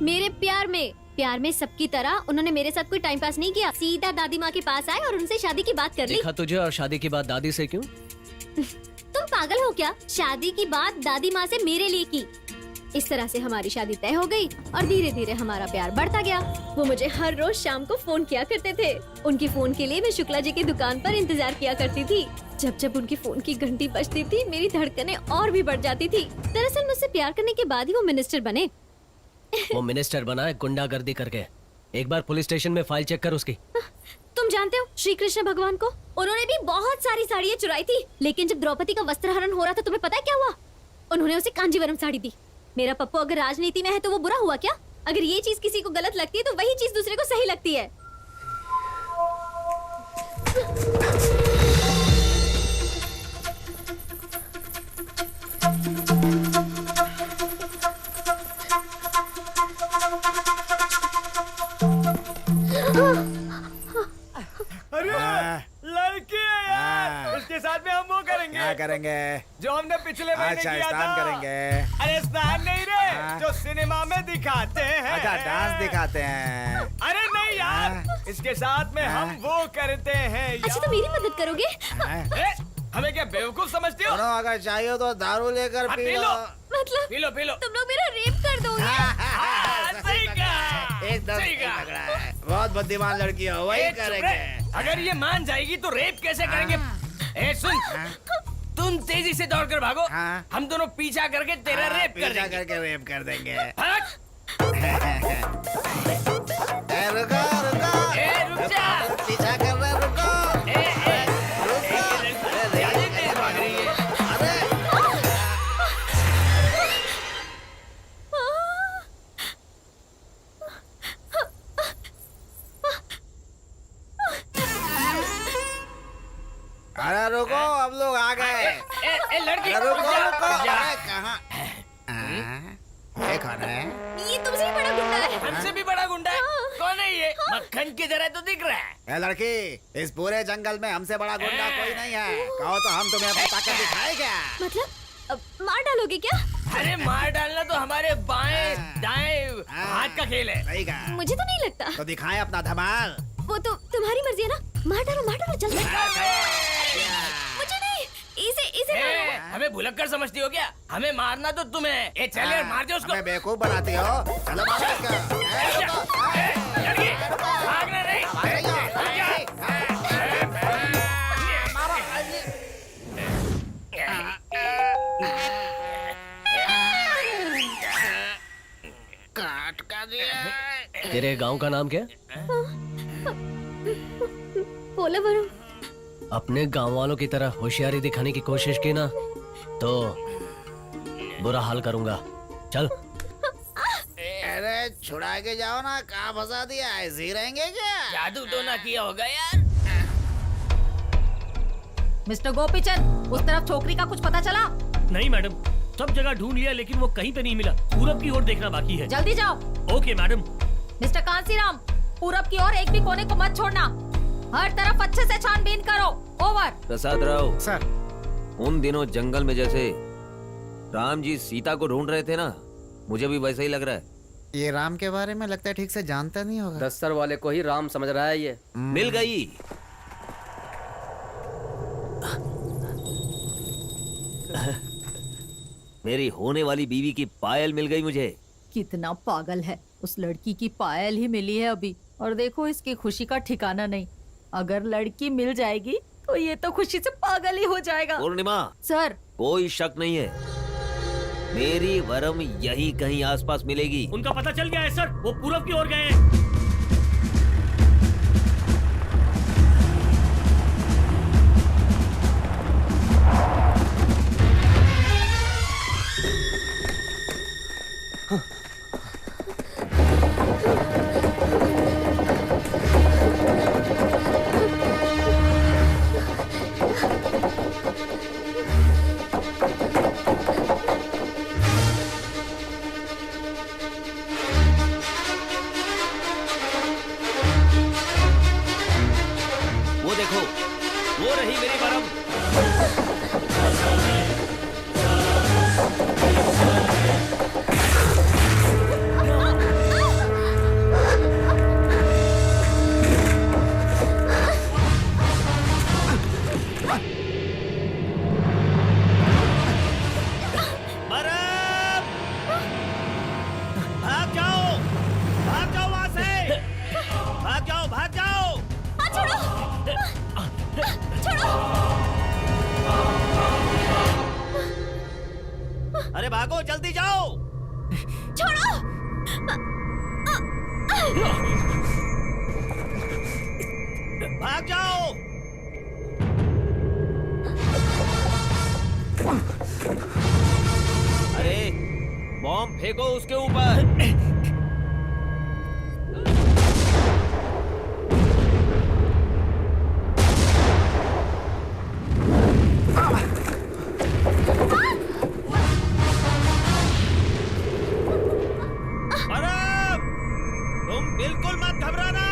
मेरे प्यार में सबकी तरह उन्होंने मेरे साथ कोई टाइम पास नहीं किया। सीधा दादी माँ के पास आए और उनसे शादी की बात कर ली। देखा तुझे, और शादी की बात दादी से क्यों? तुम पागल हो क्या? शादी की बात दादी माँ से मेरे लिए की। इस तरह से हमारी शादी तय हो गई और धीरे धीरे हमारा प्यार बढ़ता गया। वो मुझे हर रोज शाम को फोन किया करते थे। उनकी फोन के लिए मैं शुक्ला जी की दुकान पर इंतजार किया करती थी। जब जब उनकी फोन की घंटी बजती थी मेरी धड़कनें और भी बढ़ जाती थी। दरअसल मुझसे प्यार करने के बाद ही वो मिनिस्टर बने। वो मिनिस्टर बना है गुंडागर्दी करके। एक बार पुलिस स्टेशन में फाइल चेक कर उसकी। तुम जानते हो श्री कृष्ण भगवान को? उन्होंने भी बहुत सारी साड़ियाँ चुराई थी, लेकिन जब द्रौपदी का वस्त्रहरण हो रहा था तुम्हें पता है क्या हुआ? उन्होंने उसे कांजीवरम साड़ी दी। मेरा पप्पू अगर राजनीति में है तो वो बुरा हुआ क्या? अगर ये चीज किसी को गलत लगती है तो वही चीज दूसरे को सही लगती है। अरे लड़की है यार, इसके साथ में हम वो करेंगे। क्या करेंगे? जो हमने पिछले महीने अच्छा, किया स्नान था। करेंगे। अरे स्नान नहीं रे, जो सिनेमा में दिखाते हैं। अच्छा, डांस दिखाते हैं। अरे नहीं यार, इसके साथ में हम वो करते हैं अच्छा तो मेरी मदद करोगे? हमें क्या बेवकूफ समझती हो? अगर चाहिए तो दारू लेकर पी पी लो। लो। मतलब पी लो पी लो। तुम लोग मेरा रेप कर दोगे? सही कहा, एकदम सही कहा। लग रहा है। बहुत बुद्धिमान लड़की हो, वही चुप करेंगे। रहे। अगर ये मान जाएगी तो रेप कैसे करेंगे? ए सुन, तुम तेजी से दौड़ कर भागो, हम दोनों पीछा करके तेरा रेप कर पीछा देंगे। करके रेप कर देंगे। भाग। रुको रुको, रुक जा। पीछा कर रहे, रुको। ज्यादा तेज भाग रही है। अरे रुको, अब लोग आ गए। लड़की रुको रुक जा, रुको, रुक जा। अरे कहाँ? ये कौन है? ये तुमसे भी बड़ा गुंडा है। हमसे भी बड़ा गुंडा है। कौन है ये? मक्खन की तरह तो दिख रहा है। ए लड़की, इस पूरे जंगल में हमसे बड़ा गुंडा कोई नहीं है। कहो तो हम तुम्हें अपनी ताकत दिखाए क्या? मतलब मार डालोगे क्या? अरे मार डालना तो हमारे बाएं दाएं हाथ का खेल है। सही कहा। मुझे तो नहीं लगता। तो दिखाएं अपना धमाल। वो तो तुम्हारी मर्जी है ना। मार डालो जल्दी। मुझे नहीं, इसे मारो। हमें भुलक्कड़ समझती हो क्या? हमें मारना तो तुम्हें। ए चल यार, मार दे उसको। हमें बेवकूफ बनाती हो। चलो मारो इसको। लड़की, भागना नहीं। काट का दिया। तेरे गांव का नाम क्या है? पोलावरम। अपने गांव वालों की तरह होशियारी दिखाने की कोशिश की ना तो बुरा हाल करूंगा। चल। अरे छुड़ा के जाओ ना, कहाँ फंसा दिया? ऐसे ही रहेंगे क्या? जादू तो ना किया होगा यार। मिस्टर गोपीचंद, उस तरफ छोकरी का कुछ पता चला? नहीं मैडम, सब जगह ढूंढ लिया लेकिन वो कहीं पे नहीं मिला। पूरब की ओर देखना बाकी है। जल्दी जाओ। Okay madam. मिस्टर कांसीराम, पूरब की ओर एक भी कोने को मत छोड़ना। हर तरफ अच्छे से छानबीन करो। ओवर। प्रसाद राव सर, उन दिनों जंगल में जैसे राम जी सीता को ढूंढ रहे थे ना, मुझे भी वैसा ही लग रहा है। ये राम के बारे में लगता है ठीक से जानता नहीं होगा। दस्तर वाले को ही राम समझ रहा है ये। मिल गई। मेरी होने वाली बीवी की पायल मिल गई मुझे। कितना पागल है, उस लड़की की पायल ही मिली है अभी, और देखो इसकी खुशी का ठिकाना नहीं। अगर लड़की मिल जाएगी तो ये तो खुशी से पागल ही हो जाएगा। पूर्णिमा, सर, कोई शक नहीं है, मेरी वरम यही कहीं आसपास मिलेगी। उनका पता चल गया है सर, वो पूरब की ओर गए हैं। भागो, जल्दी जाओ। छोड़ो। भाग जाओ। अरे बॉम्ब फेंको उसके ऊपर। परम, तुम बिल्कुल मत घबराना।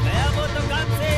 गया वो दुकान से।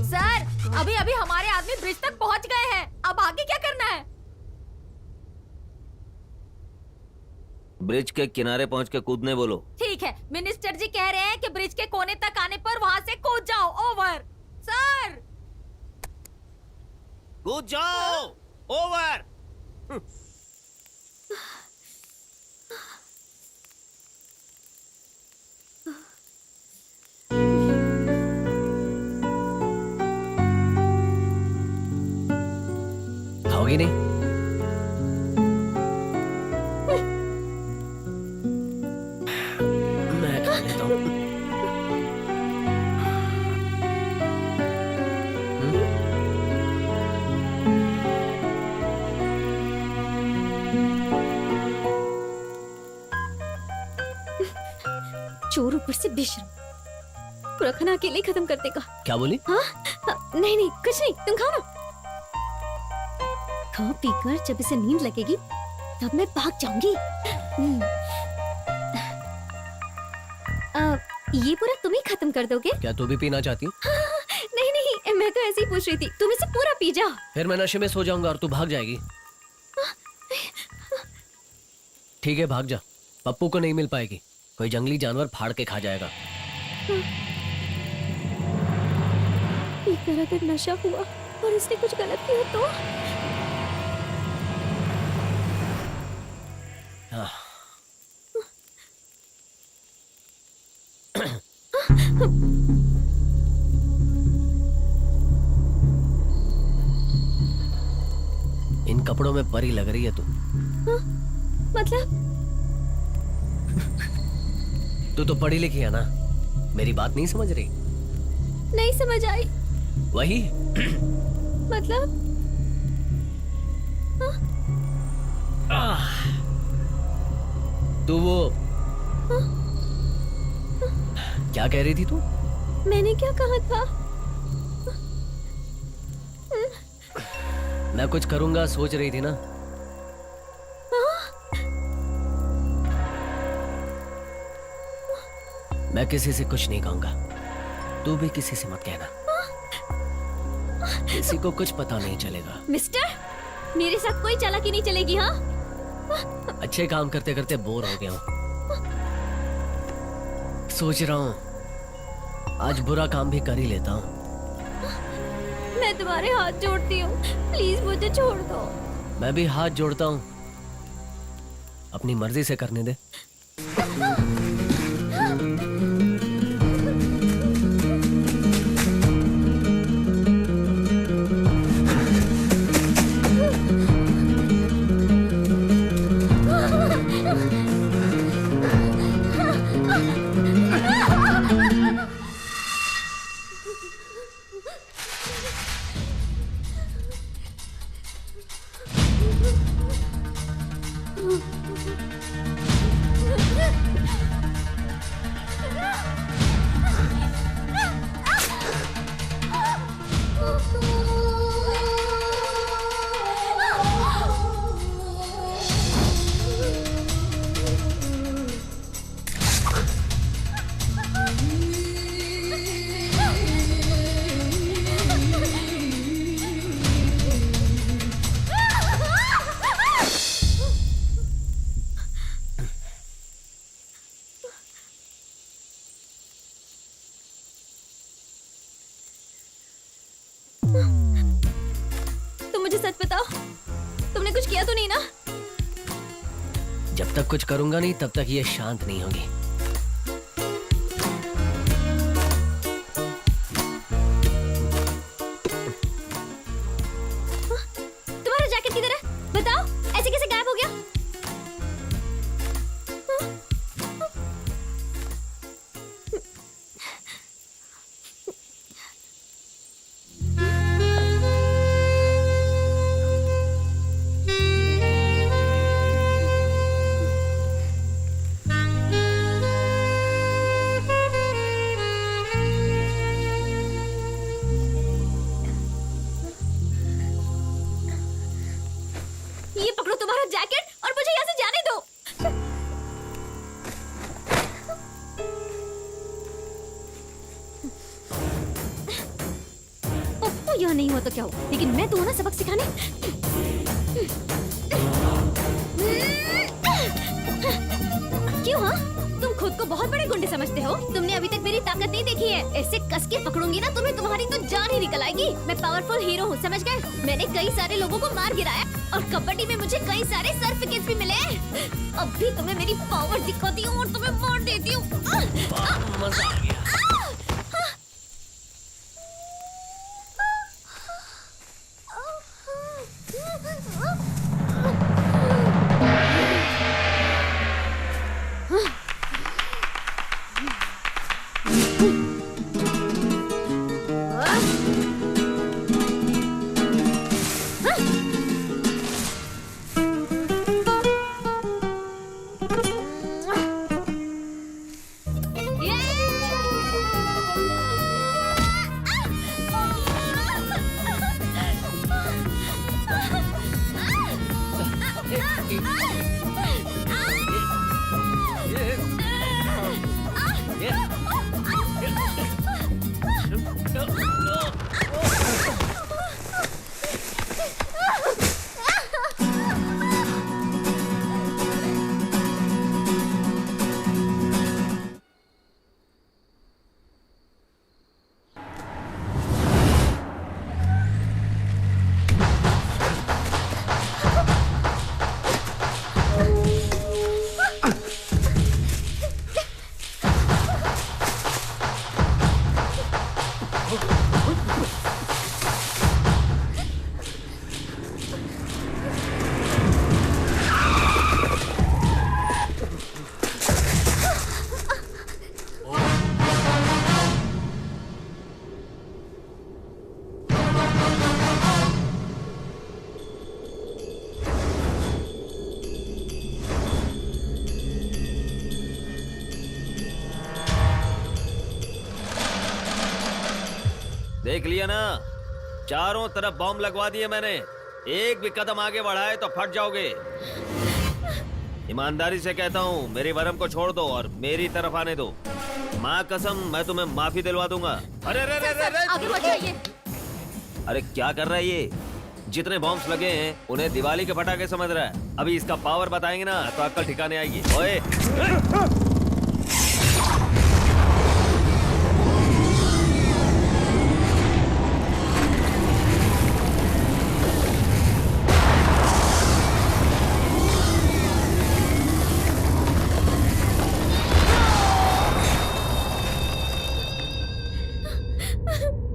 सर, अभी अभी हमारे आदमी ब्रिज तक पहुंच गए हैं। अब आगे क्या करना है? ब्रिज के किनारे पहुंच के कूदने बोलो। ठीक है, मिनिस्टर जी कह रहे हैं कि ब्रिज के कोने तक आने पर वहां से कूद जाओ। ओवर। सर, कूद जाओ। ओवर। खाओगी नहीं? मैं खा लेता हूँ। चोर ऊपर से बेशर्म, पूरा खाना अकेले ही खत्म कर देगा। क्या बोली? हाँ? नहीं नहीं कुछ नहीं, तुम खाओ ना। खा पी कर जब इसे नींद लगेगी तब मैं भाग जाऊंगी। ये पूरा तुम ही खत्म कर दोगे? क्या तू भी पीना चाहती? नहीं नहीं, मैं तो ऐसे ही पूछ रही थी। तुम इसे पूरा पी जाओ। फिर मैं नशे में सो जाऊंगा और तू भाग जाएगी। ठीक है, भाग जा। पप्पू को नहीं मिल पाएगी, कोई जंगली जानवर फाड़ के खा जाएगा। पीकर अगर नशा हुआ और इसने कुछ गलत किया तो? इन कपड़ों में परी लग रही है तू। मतलब? तू तो पढ़ी लिखी है ना, मेरी बात नहीं समझ रही? नहीं समझ आई। वही मतलब? तू वो क्या कह रही थी तू? मैंने क्या कहा था? मैं कुछ करूंगा सोच रही थी ना। मैं किसी से कुछ नहीं कहूंगा, तू भी किसी से मत कहना, किसी को कुछ पता नहीं चलेगा। मिस्टर, मेरे साथ कोई चालाकी नहीं चलेगी, हाँ? अच्छे काम करते करते बोर हो गया हूं। सोच रहा हूं आज बुरा काम भी कर ही लेता हूं। मैं तुम्हारे हाथ जोड़ती हूँ, प्लीज मुझे छोड़ दो। मैं भी हाथ जोड़ता हूं, अपनी मर्जी से करने दे। तुम मुझे सच बताओ, तुमने कुछ किया तो नहीं ना? जब तक कुछ करूंगा नहीं तब तक ये शांत नहीं होगी। तुम्हारा जैकेट किधर है? बताओ, ऐसे कैसे गायब हो गया? ये पकड़ो तुम्हारा जैकेट और मुझे यहाँ से जाने दो। ओह, यह नहीं हुआ तो क्या हुआ, लेकिन मैं तुम्हें ना सबक सिखाने। क्यों हाँ? तुम खुद को बहुत बड़े गुंडे समझते हो? तुमने अभी तक मेरी ताकत नहीं देखी है। ऐसे कस के पकड़ूंगी ना तुम्हें, तुम्हारी तो जान ही निकल आएगी। मैं पावरफुल हीरो हूँ, समझ गए? मैंने कई सारे लोगों को मार गिराया और कबड्डी में मुझे कई सारे सर्टिफिकेट्स भी मिले। अब भी तुम्हें मेरी पावर दिखाती हूँ और तुम्हें मार देती हूँ। मजा आ गया। देख लिया ना, चारों तरफ बॉम्ब लगवा दिए मैंने। एक भी कदम आगे बढ़ाए तो फट जाओगे। ईमानदारी से कहता हूँ, मेरी वरम को छोड़ दो और मेरी तरफ आने दो। माँ कसम, मैं तुम्हें माफी दिलवा दूंगा। अरे अरे अरे अरे, आगे बढ़ जाइए। अरे क्या कर रहा है ये? जितने बॉम्ब्स लगे हैं उन्हें दिवाली के पटाखे समझ रहा है। अभी इसका पावर बताएंगे ना तो अक्ल ठिकाने आएगी। ओए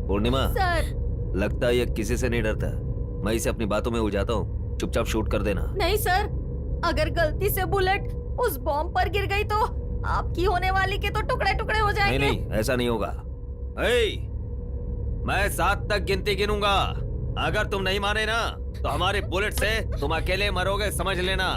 पूर्णिमा, सर। लगता है ये किसी से नहीं डरता। मैं इसे अपनी बातों में उलझाता हूँ, चुपचाप शूट कर देना। नहीं सर, अगर गलती से बुलेट उस बॉम्ब पर गिर गई तो आपकी होने वाली के तो टुकड़े टुकड़े हो जाएंगे। नहीं नहीं, ऐसा नहीं होगा। मैं 7 तक गिनती गिनूंगा। अगर तुम नहीं माने ना तो हमारे बुलेट से तुम अकेले मरोगे, समझ लेना।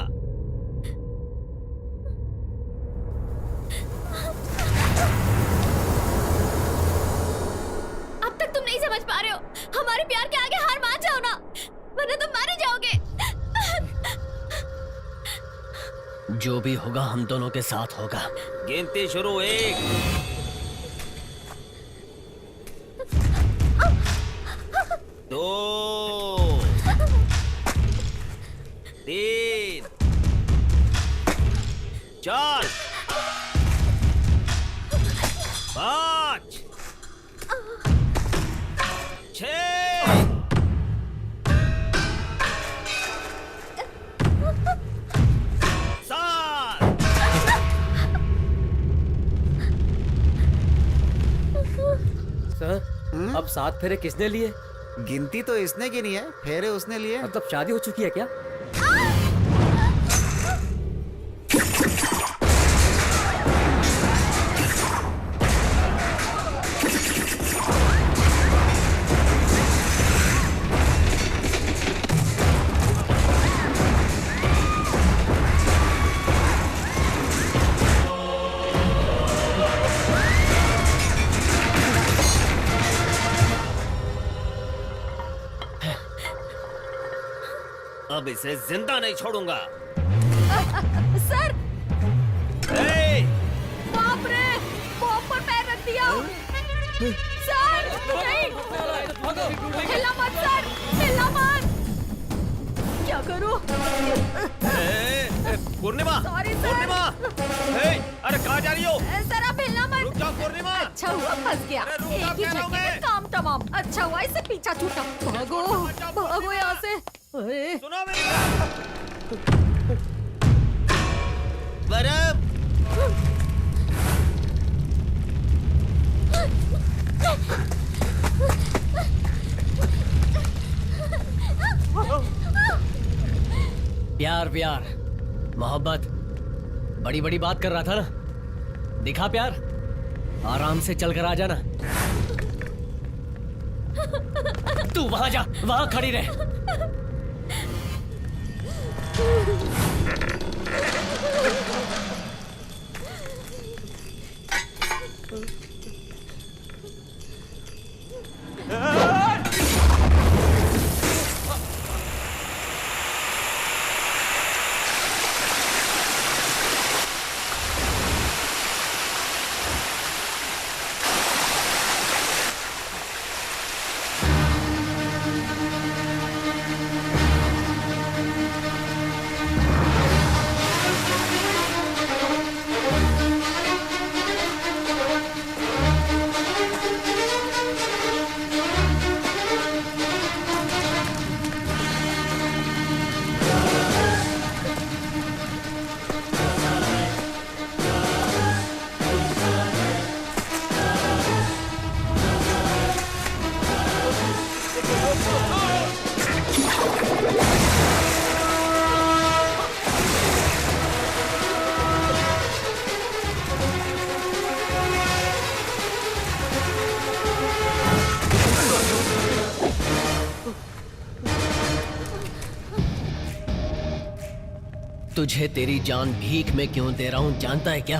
अब तक तुम नहीं समझ पा रहे हो। हमारे प्यार के आगे हार मान जाओ ना, वरना तुम मारे जाओगे। जो भी होगा हम दोनों के साथ होगा। गिनती शुरू। 1 2 3 4 5 6 सर, अब 7 फेरे किसने लिए? गिनती तो इसने गिनी है, फेरे उसने लिए। मतलब शादी हो चुकी है क्या? अब इसे जिंदा नहीं छोड़ूंगा। सर, ए! बाप रे, बॉम्ब पर पैर रख दिया। सर, नहीं, हिला मत सर, हिला मत। क्या करूं? पूर्णिमा, Sorry, sir. पूर्णिमा, अरे कहाँ जा रही हो? सर आप हिलना मत। रुक जाओ पूर्णिमा। अच्छा हुआ फंस गया। अरे रुक एक जाओ, ही कह रहा हूं झटके में मैं। काम तमाम। अच्छा हुआ इससे पीछा छूटा। भागो, भागो यहाँ से। अरे सुनो मेरी बात। वरम, प्यार प्यार मोहब्बत बड़ी बड़ी बात कर रहा था ना, दिखा प्यार। आराम से चल कर आ जाना। तू वहां जा, वहां खड़ी रहे। तुझे तेरी जान भीख में क्यों दे रहा हूं जानता है क्या?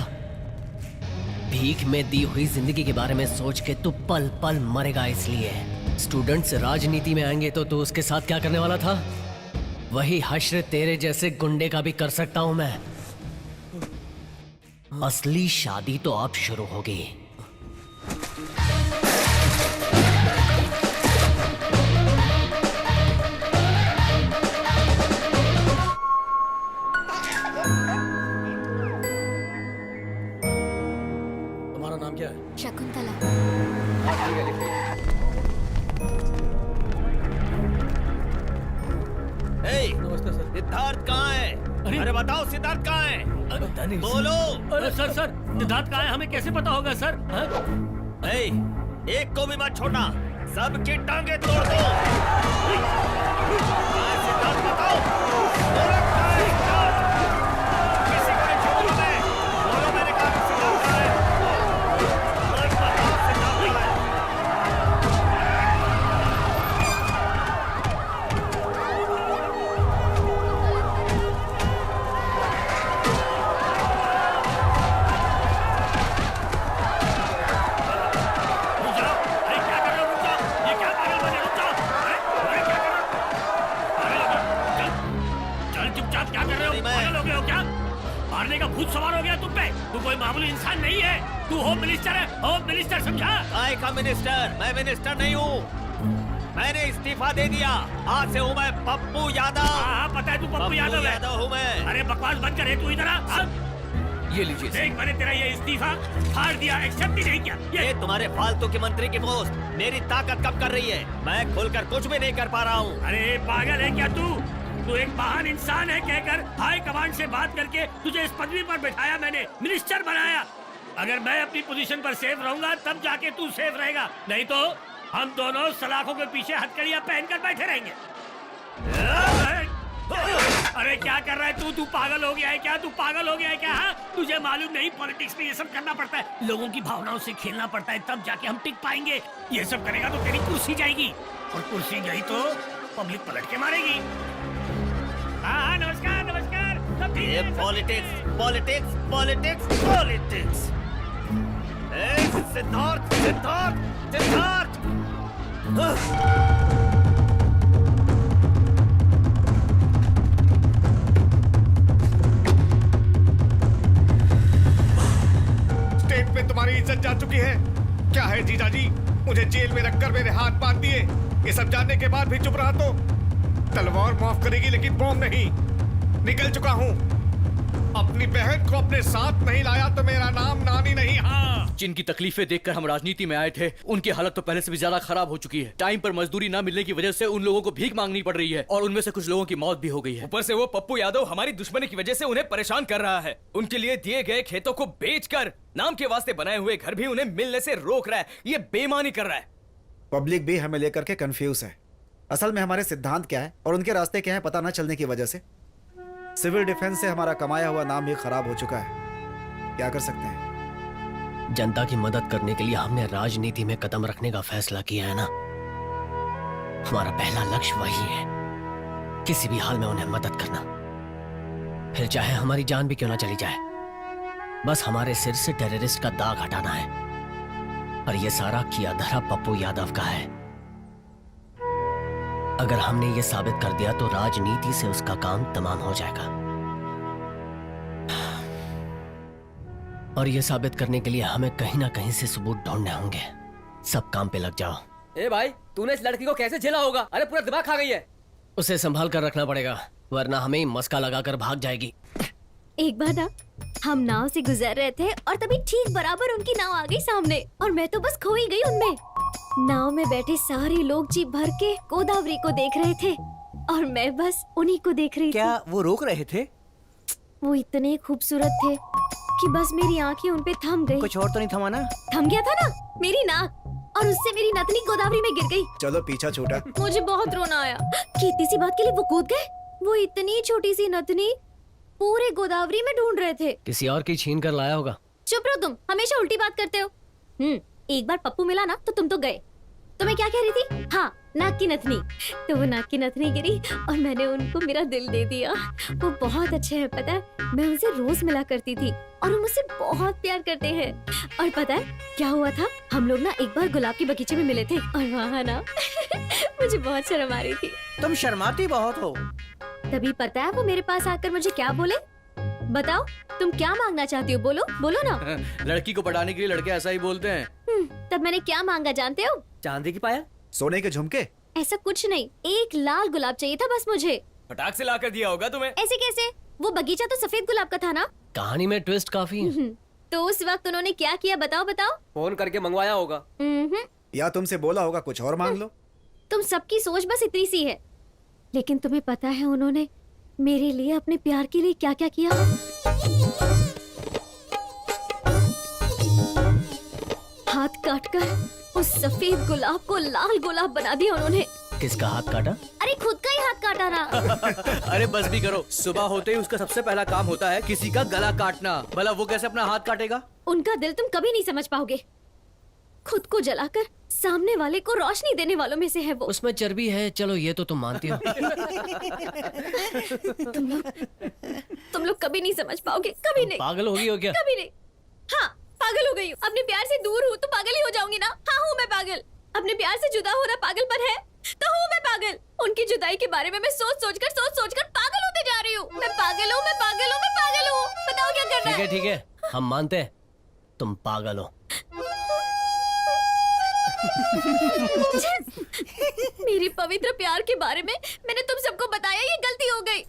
भीख में दी हुई जिंदगी के बारे में सोच के तू पल पल मरेगा इसलिए। स्टूडेंट्स राजनीति में आएंगे तो तू उसके साथ क्या करने वाला था? वही हश्र तेरे जैसे गुंडे का भी कर सकता हूं मैं। असली शादी तो अब शुरू होगी। तुम्हारा नाम क्या है? शकुंतला। नमस्ते सर। सिद्धार्थ कहाँ है? अरे बताओ सिद्धार्थ कहाँ है? पता नहीं बोलो। अरे सर सिद्धार्थ कहाँ है हमें कैसे पता होगा सर? हाँ? ए, एक को भी मत छोड़ना, सबकी टांगे तोड़ दो। कहाँ है सिद्धार्थ बताओ। बोलो कहाँ है सिद्धार्थ? किसी को नहीं छोड़ूंगा मैं। बोलो मैंने कहा कि सिद्धार्थ कहाँ है? बस बताओ सिद्धार्थ कहाँ है? रुक जाओ। अरे क्या कर रहे हो? रुक जाओ। ये क्या पागल बने? रुक जाओ। अरे क्या कर रहे हो? अरे चल चुपचाप क्या कर रहे हो? पागल हो गए हो क्या? मारने का भूत सवार हो गया तुम पे? तू कोई मामूली इंसान नहीं है। तू होम मिनिस्टर है। होम मिनिस्टर समझा? काय का मिनिस्टर? मैं मिनिस्टर नहीं हूँ। मैंने इस्तीफा दे दिया। आज से हूँ मैं पप्पू यादव। हाँ पता है तू पप्पू यादव है। हूँ मैं। अरे बकवास बंद कर। तू इधर आ। ये लीजिए। देख मैंने तेरा ये इस्तीफा फाड़ दिया। एक्सेप्ट ही नहीं किया। ये तुम्हारे फालतू के मंत्री की पोस्ट मेरी ताकत कम कर रही है। मैं खुलकर कुछ भी नहीं कर पा रहा हूँ। अरे पागल है क्या तू? तू एक महान इंसान है कहकर हाई कमांड से बात करके तुझे इस पदवी पर बैठाया मैंने, मिनिस्टर बनाया। अगर मैं अपनी पोजीशन पर सेफ रहूंगा तब जाके तू सेफ रहेगा, नहीं तो हम दोनों सलाखों के पीछे हथकड़ियां पहनकर बैठे रहेंगे। अरे क्या कर रहा है तू? तू पागल हो गया है क्या? तू पागल हो गया है क्या? हाँ? तुझे मालूम नहीं पॉलिटिक्स में ये सब करना पड़ता है, लोगों की भावनाओं से खेलना पड़ता है, तब जाके हम टिक पाएंगे। ये सब करेगा तो तेरी कुर्सी जाएगी, और कुर्सी गई तो पब्लिक पलट के मारेगी। हाँ नमस्कार नमस्कार। सब ठीक ये है? Politics politics politics politics. Siddharth Siddharth Siddharth. State पे तुम्हारी इज्जत जा चुकी है। क्या है जीजाजी, मुझे जेल में रखकर मेरे हाथ बांध दिए। ये सब जानने के बाद भी चुप रहा तो तलवार माफ करेगी लेकिन बॉम्ब नहीं। निकल चुका हूँ। अपनी बहन को अपने साथ नहीं लाया तो मेरा नाम नानी नहीं। हाँ, जिनकी तकलीफें देखकर हम राजनीति में आए थे उनकी हालत तो पहले से भी ज्यादा खराब हो चुकी है। टाइम पर मजदूरी ना मिलने की वजह से उन लोगों को भीख मांगनी पड़ रही है, और उनमें से कुछ लोगों की मौत भी हो गई है। ऊपर से वो पप्पू यादव हमारी दुश्मनी की वजह से उन्हें परेशान कर रहा है। उनके लिए दिए गए खेतों को बेचकर नाम के वास्ते बनाए हुए घर भी उन्हें मिलने से रोक रहा है। ये बेईमानी कर रहा है। पब्लिक भी हमें लेकर के कंफ्यूज है। असल में हमारे सिद्धांत क्या है और उनके रास्ते क्या है पता न चलने की वजह से सिविल डिफेंस से हमारा कमाया हुआ नाम भी खराब हो चुका है। क्या कर सकते हैं? जनता की मदद करने के लिए हमने राजनीति में कदम रखने का फैसला किया है ना। हमारा पहला लक्ष्य वही है, किसी भी हाल में उन्हें मदद करना, फिर चाहे हमारी जान भी क्यों ना चली जाए। बस हमारे सिर से टेररिस्ट का दाग हटाना है, और यह सारा किया धरा पप्पू यादव का है। अगर हमने ये साबित कर दिया तो राजनीति से उसका काम तमाम हो जाएगा, और ये साबित करने के लिए हमें कहीं ना कहीं से सबूत ढूंढने होंगे। सब काम पे लग जाओ। ए भाई, तूने इस लड़की को कैसे झेला होगा? अरे पूरा दिमाग खा गई है। उसे संभाल कर रखना पड़ेगा, वरना हमें ही मस्का लगाकर भाग जाएगी। एक बार ना हम नाव से गुजर रहे थे और तभी ठीक बराबर उनकी नाव आ गई सामने, और मैं तो बस खो ही गई उनमें। नाव में बैठे सारे लोग जी भर के गोदावरी को देख रहे थे, और मैं बस उन्हीं को देख रही क्या वो रोक रहे थे? वो इतने खूबसूरत थे कि बस मेरी आंखें उन पे थम गई। कुछ और तो नहीं थमा ना? थम गया था ना मेरी नाक, और उससे मेरी नथनी गोदावरी में गिर गई। चलो पीछा छूटा। मुझे बहुत रोना आया कि इतनी सी बात के लिए वो कूद गए। वो इतनी छोटी सी नथनी पूरे गोदावरी में ढूंढ रहे थे। किसी और की छीन कर लाया होगा। चुप रहो, तुम हमेशा उल्टी बात करते हो। एक बार पप्पू मिला ना तो तुम तो गए। तो मैं क्या कह रही थी? हाँ, नाक की नथनी। तो वो नाक की नथनी गिरी और मैंने उनको मेरा दिल दे दिया। वो बहुत अच्छे हैं, पता है, मैं उनसे रोज मिला करती थी और वो मुझसे बहुत प्यार करते हैं। और पता है क्या हुआ था, हम लोग ना एक बार गुलाब के बगीचे में मिले थे और वहाँ ना मुझे बहुत शर्म आ रही थी। तुम शर्माती बहुत हो। तभी पता है वो मेरे पास आकर मुझे क्या बोले, बताओ तुम क्या मांगना चाहती हो, बोलो बोलो ना। लड़की को पढ़ाने के लिए लड़के ऐसा ही बोलते हैं। तब मैंने क्या मांगा जानते हो? चांदी की पायल, सोने के झुमके। ऐसा कुछ नहीं, एक लाल गुलाब चाहिए था बस मुझे। फटाक से लाकर दिया होगा तुम्हें। ऐसे कैसे? वो बगीचा तो सफेद गुलाब का था ना। कहानी में ट्विस्ट काफी है। तो उस वक्त उन्होंने क्या किया बताओ बताओ। फोन करके मंगवाया होगा। या तुमसे बोला होगा कुछ और मांग लो। तुम सबकी सोच बस इतनी सी है, लेकिन तुम्हें पता है उन्होंने मेरे लिए, अपने प्यार के लिए क्या क्या किया? हाथ काटकर उस सफेद गुलाब को लाल गुलाब बना दिया उन्होंने। किसका हाथ काटा? अरे खुद का ही हाथ काटा ना। अरे बस भी करो, सुबह होते ही उसका सबसे पहला काम होता है किसी का गला काटना। भला वो कैसे अपना हाथ काटेगा? उनका दिल तुम कभी नहीं समझ पाओगे। खुद को जलाकर सामने वाले को रोशनी देने वालों में से है वो। उसमें चर्बी है, चलो ये तो तुम मानती हो। तुम लोग कभी नहीं समझ पाओगे, कभी नहीं। पागल होगी हो क्या? कभी नहीं। हाँ पागल हो गई हूँ, अपने प्यार से दूर हूँ तो पागल ही हो जाऊंगी ना। हाँ हूँ मैं पागल। अपने प्यार से जुदा होना पागलपन है तो हूँ मैं पागल। उनकी जुदाई के बारे में मैं सोच सोच कर पागल होते जा रही हूँ। मैं पागल हूँ, मैं पागल हूँ, मैं पागल हूँ। बताओ क्या करना है? ठीक है, हम मानते हैं तुम पागल हो। मेरे पवित्र प्यार के बारे में मैंने तुम सबको बताया, ये गलती हो गई।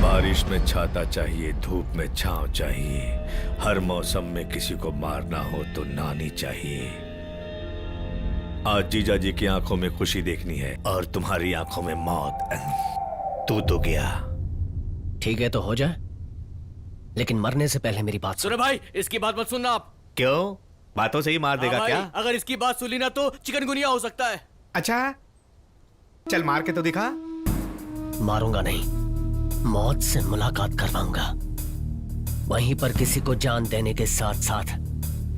बारिश में छाता चाहिए, धूप में छांव चाहिए, हर मौसम में किसी को मारना हो तो नानी चाहिए। आज जीजा जी की आंखों में खुशी देखनी है और तुम्हारी आंखों में मौत। तू तो गया। ठीक है तो हो जाए, लेकिन मरने से पहले मेरी बात सुन। सुनो भाई, इसकी बात मत सुनना आप। क्यों? बातों से ही मार देगा भाई, क्या? अगर इसकी बात सुनी ना तो चिकनगुनिया हो सकता है। अच्छा, चल मार के तो दिखा। मारूंगा नहीं, मौत से मुलाकात करवाऊंगा। वहीं पर किसी को जान देने के साथ साथ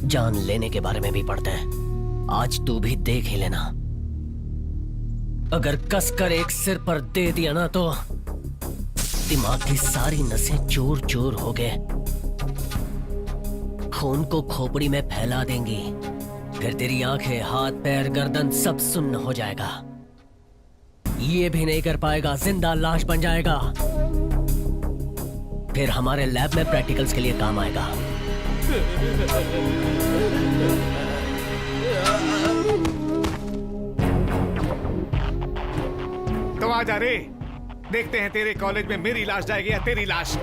जान लेने के बारे में भी पढ़ते हैं। आज तू भी देख ही लेना, अगर कसकर एक सिर पर दे दिया ना तो दिमाग की सारी नसें चूर चूर हो गए, खून को खोपड़ी में फैला देंगी। फिर तेरी आंखें, हाथ, पैर, गर्दन सब सुन्न हो जाएगा। ये भी नहीं कर पाएगा, जिंदा लाश बन जाएगा। फिर हमारे लैब में प्रैक्टिकल्स के लिए काम आएगा। तो आ जा रे, देखते हैं तेरे कॉलेज में मेरी लाश जाएगी या तेरी लाश।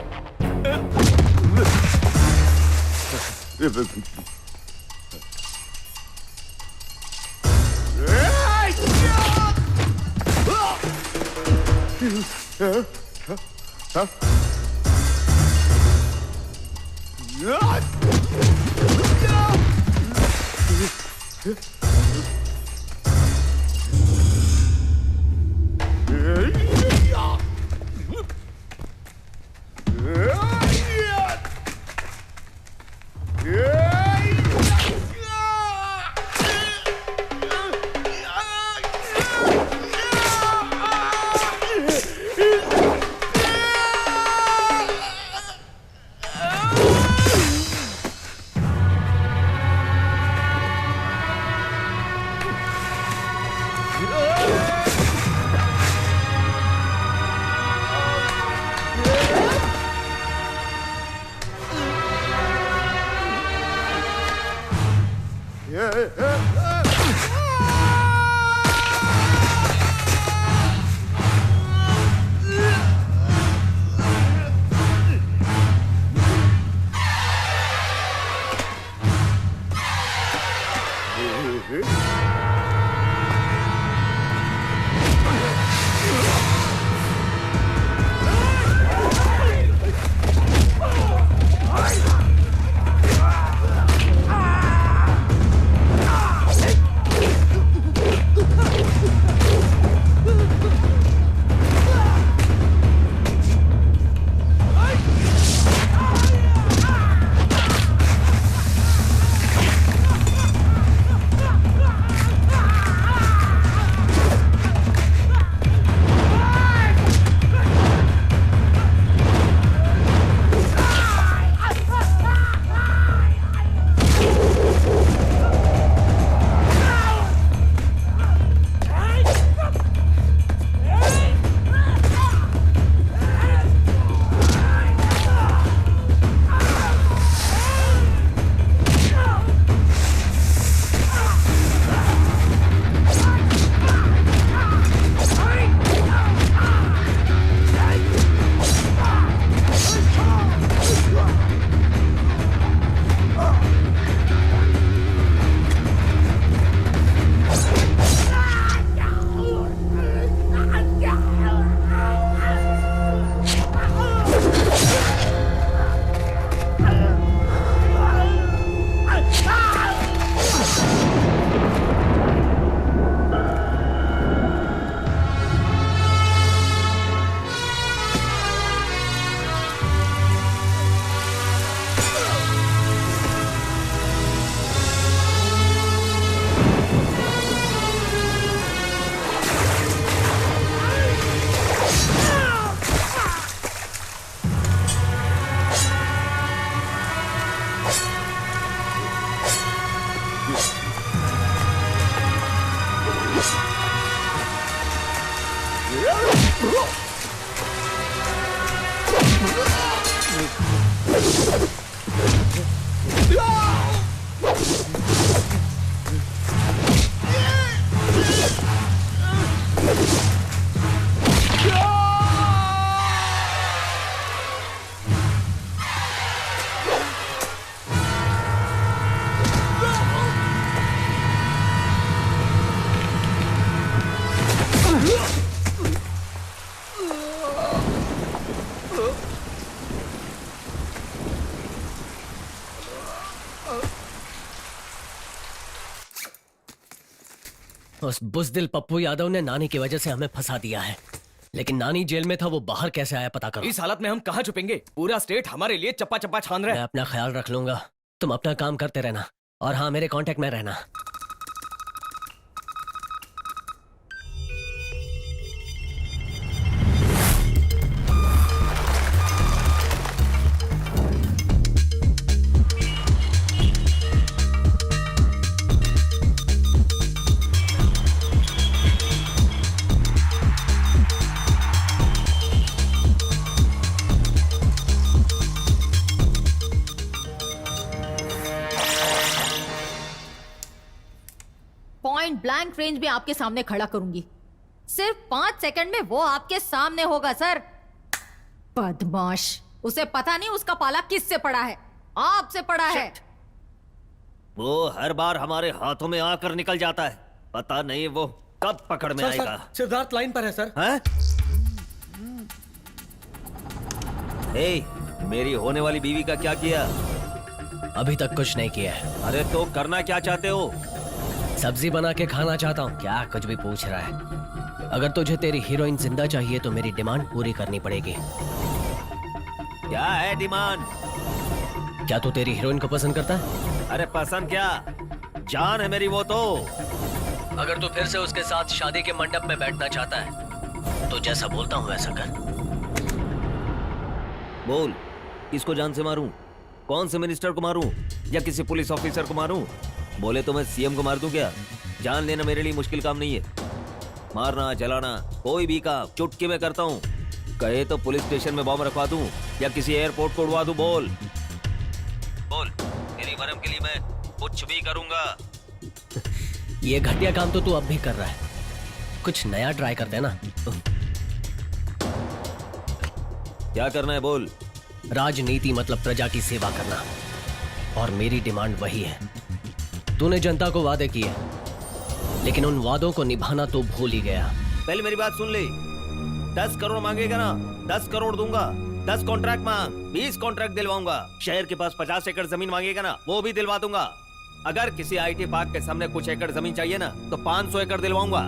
उस बुज़दिल पप्पू यादव ने नानी की वजह से हमें फंसा दिया है, लेकिन नानी जेल में था, वो बाहर कैसे आया पता करो। इस हालत में हम कहाँ छुपेंगे? पूरा स्टेट हमारे लिए चप्पा चप्पा छान रहा मैं है। अपना ख्याल रख लूंगा, तुम अपना काम करते रहना और हाँ, मेरे कांटेक्ट में रहना। पॉइंट ब्लैंक रेंज में आपके सामने खड़ा करूंगी। सिर्फ 5 सेकंड में वो आपके सामने होगा सर। बदमाश, उसे पता नहीं उसका पाला किससे पड़ा है, आपसे पड़ा है। वो हर बार हमारे हाथों में आकर निकल जाता है, पता नहीं वो कब पकड़ में आएगा। सिद्धार्थ लाइन पर है सर। हैं? ए, मेरी होने वाली बीवी का क्या किया? अभी तक कुछ नहीं किया है। अरे तो करना क्या चाहते हो? सब्जी बना के खाना चाहता हूँ। क्या कुछ भी पूछ रहा है? अगर तुझे तेरी हीरोइन जिंदा चाहिए तो मेरी डिमांड पूरी करनी पड़ेगी। क्या है डिमांड? क्या तू तेरी हीरोइन को पसंद करता है? अरे पसंद क्या, जान है मेरी वो तो। अगर तू फिर से उसके साथ शादी के मंडप में बैठना चाहता है तो जैसा बोलता हूँ वैसा कर। बोल, किसको जान से मारूं? कौन से मिनिस्टर को मारूं या किसी पुलिस ऑफिसर को मारूं? बोले तो मैं सीएम को मार दूं क्या? जान लेना मेरे लिए मुश्किल काम नहीं है। मारना जलाना कोई भी काम चुटकी में करता हूँ। कहे तो पुलिस स्टेशन में बॉम्ब रखवा दूं या किसी एयरपोर्ट को उड़वा दूं। बोल बोल, तेरी वरम के लिए मैं कुछ भी करूंगा। ये घटिया काम तो तू अब भी कर रहा है, कुछ नया ट्राई कर देना। क्या करना है बोल? राजनीति मतलब प्रजा की सेवा करना, और मेरी डिमांड वही है। तूने जनता को वादे किए, लेकिन उन वादों को निभाना तो भूल ही गया। पहले मेरी बात सुन ले। 10 करोड़ मांगेगा ना, 10 करोड़ दूंगा। 10 कॉन्ट्रैक्ट मांग, 20 कॉन्ट्रैक्ट दिलवाऊंगा। शहर के पास 50 एकड़ जमीन मांगेगा ना, वो भी दिलवा दूंगा। अगर किसी आईटी पार्क के सामने कुछ एकड़ जमीन चाहिए ना, तो 500 एकड़ दिलवाऊंगा।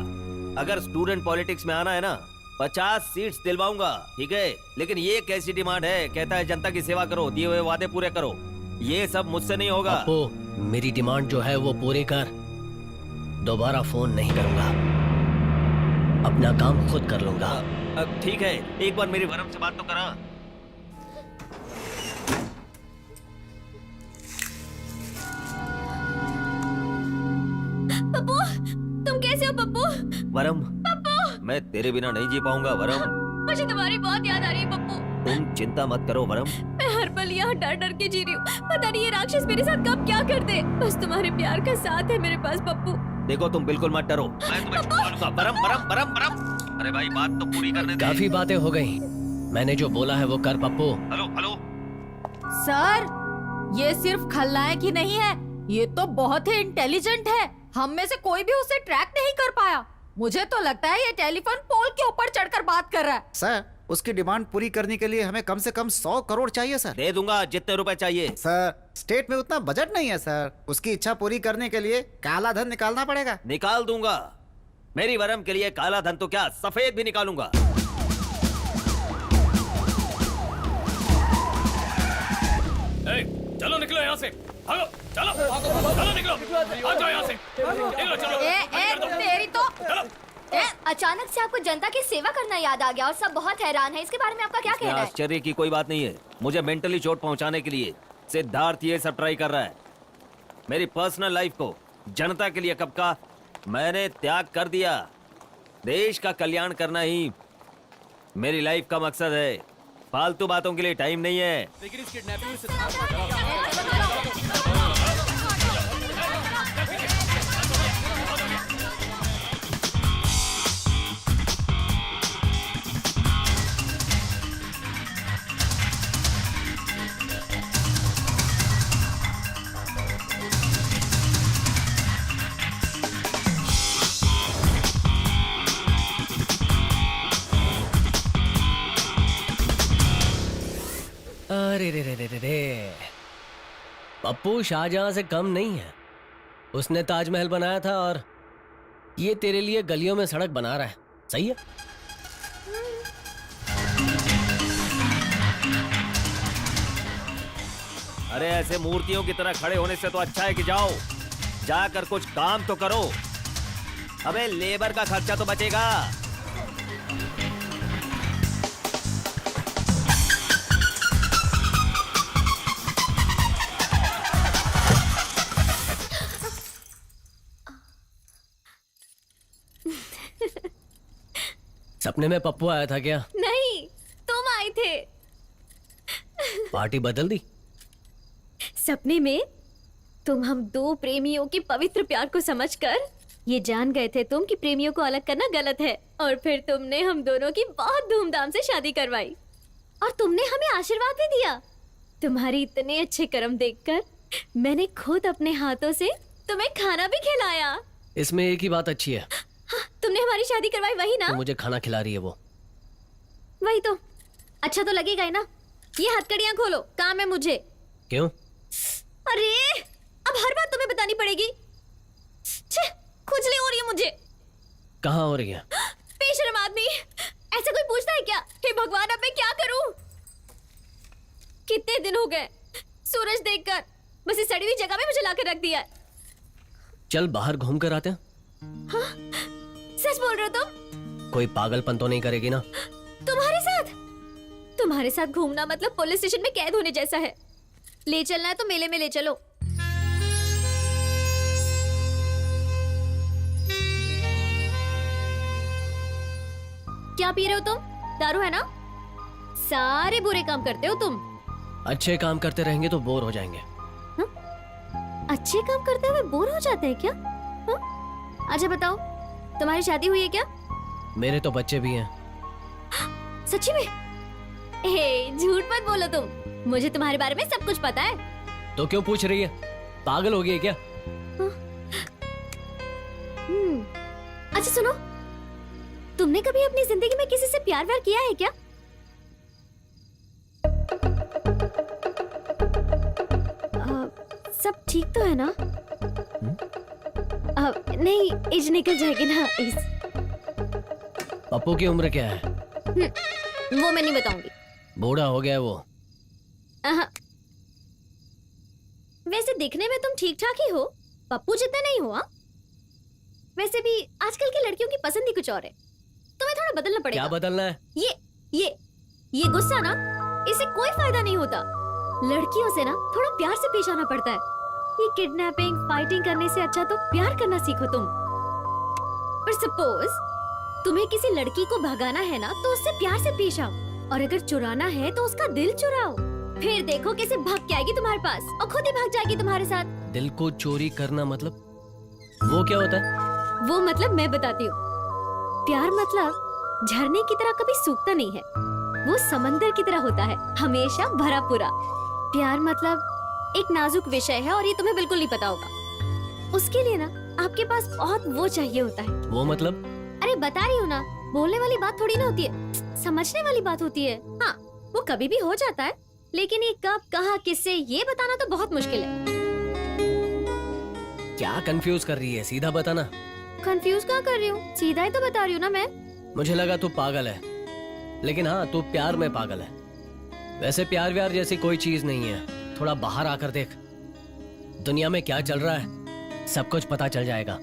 अगर स्टूडेंट पॉलिटिक्स में आना है ना, 50 सीट्स दिलवाऊंगा, ठीक है? लेकिन ये कैसी डिमांड है? कहता है जनता की सेवा करो, दिए हुए वादे पूरे करो। ये सब मुझसे नहीं होगा। अपो, मेरी डिमांड जो है वो पूरी कर। दोबारा फोन नहीं करूंगा, अपना काम खुद कर लूंगा। ठीक है, एक बार मेरी वरम से बात तो करा। पप्पू, तुम कैसे हो पप्पू? वरम, पप्पू, मैं तेरे बिना नहीं जी पाऊंगा वरम। मुझे तुम्हारी बहुत याद आ रही है पप्पू। तुम चिंता मत करो वरम। मैं हर पल यहाँ डर डर के जी रही हूँ। पता नहीं ये राक्षस मेरे साथ कब क्या कर दे। बस तुम्हारे प्यार का साथ है मेरे पास पप्पू। देखो तुम बिल्कुल मत डरो, मैं तुम्हें छुपा लूंगा। वरम वरम वरम वरम। अरे भाई बात तो पूरी करने दे। काफी बातें हो गई, मैंने जो बोला है वो कर पप्पू। Hello hello. सर, ये सिर्फ खलनायक ही नहीं है, ये तो बहुत ही इंटेलिजेंट है। हम में से कोई भी उसे ट्रैक नहीं कर पाया। मुझे तो लगता है ये टेलीफोन पोल के ऊपर चढ़कर बात कर रहा है। सर, उसकी डिमांड पूरी करने के लिए हमें कम से कम 100 करोड़ चाहिए सर। दे दूंगा जितने रुपए चाहिए। सर, स्टेट में उतना बजट नहीं है सर। उसकी इच्छा पूरी करने के लिए काला धन निकालना पड़ेगा। निकाल दूंगा। मेरी वरम के लिए काला धन तो क्या, सफेद भी निकालूंगा। चलो निकलो यहाँ से, भागो, चलो चलो निकलो, आ जाओ यहाँ से, निकलो चलो। तेरी तो अचानक से आपको जनता की सेवा करना याद आ गया और सब बहुत हैरान है। इसके बारे में आपका क्या कहना है? आश्चर्य की कोई बात नहीं है। मुझे मेंटली चोट पहुंचाने के लिए सिद्धार्थ ये सब ट्राई कर रहा है। मेरी पर्सनल लाइफ को जनता के लिए कब का मैंने त्याग कर दिया। देश का कल्याण करना ही मेरी लाइफ का मकसद है। फालतू बातों के लिए टाइम नहीं है। लेकिन इस किडनैपिंग में पप्पू शाहजहां से कम नहीं है। उसने ताजमहल बनाया था और ये तेरे लिए गलियों में सड़क बना रहा है। सही है? अरे ऐसे मूर्तियों की तरह खड़े होने से तो अच्छा है कि जाओ, जाकर कुछ काम तो करो। अबे लेबर का खर्चा तो बचेगा। सपने में पप्पू आया था क्या? नहीं, तुम आए थे। पार्टी बदल दी? सपने में तुम हम दो प्रेमियों के पवित्र प्यार को समझकर ये जान गए थे तुम कि प्रेमियों को अलग करना गलत है, और फिर तुमने हम दोनों की बहुत धूमधाम से शादी करवाई और तुमने हमें आशीर्वाद भी दिया। तुम्हारे इतने अच्छे कर्म देखकर मैंने खुद अपने हाथों से तुम्हें खाना भी खिलाया। इसमें एक ही बात अच्छी है। हाँ, तुमने हमारी शादी करवाई, वही ना? तो मुझे खाना खिला रही है वो। वही तो अच्छा तो लगेगा ही ना। ये हथकड़ियां खोलो, काम है मुझे। क्यों? अरे अब हर बात तुम्हें बतानी पड़ेगी। छे, खुजली हो रही है मुझे। कहाँ हो रही है? बेशर्म आदमी, ऐसा कोई पूछता है क्या? हे भगवान, अब मैं क्या करूं? कितने दिन हो गए सूरज देखकर, बस इस सड़ी हुई जगह में मुझे लाकर रख दिया है। चल बाहर घूम कर आते हैं। हाँ? सच बोल रहे हो तुम? कोई पागलपन तो नहीं करेगी ना? तुम्हारे साथ घूमना मतलब पुलिस स्टेशन में कैद होने जैसा है। ले चलना है तो मेले में ले चलो। क्या पी रहे हो तुम? दारू है ना? सारे बुरे काम करते हो तुम। अच्छे काम करते रहेंगे तो बोर हो जाएंगे। अच्छे काम करते हुए बोर हो जाते हैं क्या? अच्छा बताओ, तुम्हारी शादी हुई है क्या? मेरे तो बच्चे भी हैं। सच्ची में? झूठ मत बोलो तुम, मुझे तुम्हारे बारे में सब कुछ पता है। तो क्यों पूछ रही है? पागल हो गई है क्या? अच्छा सुनो, तुमने कभी अपनी जिंदगी में किसी से प्यार व्यार किया है क्या? सब ठीक तो है ना? नहीं, एज निकल जाएगी ना इस। पप्पू की उम्र क्या है? वो मैं नहीं बताऊंगी। बूढ़ा हो गया है वो। वैसे दिखने में तुम ठीक ठाक ही हो, पप्पू जितना नहीं हुआ। वैसे भी आजकल की लड़कियों की पसंद ही कुछ और है, तुम्हें थोड़ा बदलना पड़ेगा। क्या बदलना है? ये गुस्सा ना, इससे कोई फायदा नहीं होता। लड़कियों से ना थोड़ा प्यार से पेश आना पड़ता है। ये किडनैपिंग फाइटिंग करने से अच्छा तो प्यार करना सीखो तुम। पर सपोज तुम्हें किसी लड़की को भगाना है ना, तो उससे प्यार से पेश आओ, और अगर चुराना है तो उसका दिल चुराओ। फिर देखो कैसे भाग के आएगी तुम्हारे पास और खुद ही भाग जाएगी तुम्हारे साथ। दिल को चोरी करना मतलब वो क्या होता है? वो मतलब मैं बताती हूँ। प्यार मतलब झरने की तरह कभी सूखता नहीं है, वो समंदर की तरह होता है, हमेशा भरा पूरा। प्यार मतलब एक नाजुक विषय है और ये तुम्हें बिल्कुल नहीं पता होगा। उसके लिए ना आपके पास बहुत वो चाहिए होता है। वो मतलब? अरे बता रही हूँ ना, बोलने वाली बात थोड़ी ना होती है, समझने वाली बात होती है। हाँ, वो कभी भी हो जाता है, लेकिन ये कब कहाँ किससे ये बताना तो बहुत मुश्किल है। क्या कंफ्यूज कर रही है? सीधा बताना। कंफ्यूज कहाँ कर रही हूँ, सीधा ही तो बता रही हूँ ना मैं। मुझे लगा तू पागल है, लेकिन हाँ तू प्यार में पागल है। वैसे प्यार व्यार जैसी कोई चीज नहीं है। थोड़ा बाहर आकर देख, दुनिया में क्या चल रहा है सब कुछ पता चल जाएगा।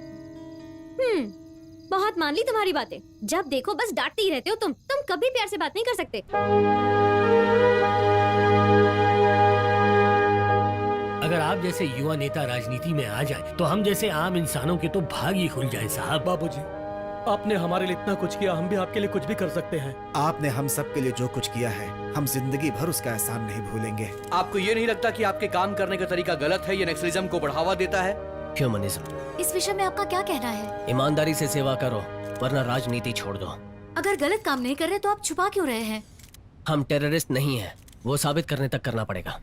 बहुत मान ली तुम्हारी बातें। जब देखो बस डांटते ही रहते हो तुम कभी प्यार से बात नहीं कर सकते। अगर आप जैसे युवा नेता राजनीति में आ जाए तो हम जैसे आम इंसानों के तो भाग ही खुल जाए साहब। बाबूजी, आपने हमारे लिए इतना कुछ किया, हम भी आपके लिए कुछ भी कर सकते हैं। आपने हम सब के लिए जो कुछ किया है, हम जिंदगी भर उसका एहसान नहीं भूलेंगे। आपको ये नहीं लगता कि आपके काम करने का तरीका गलत है? ये नक्सलिज्म को बढ़ावा देता है। ह्यूमनिज्म। इस विषय में आपका क्या कहना है? ईमानदारी से सेवा करो, वरना राजनीति छोड़ दो। अगर गलत काम नहीं कर रहे तो आप छुपा क्यों रहे हैं? हम टेररिस्ट नहीं हैं, वो साबित करने तक करना पड़ेगा।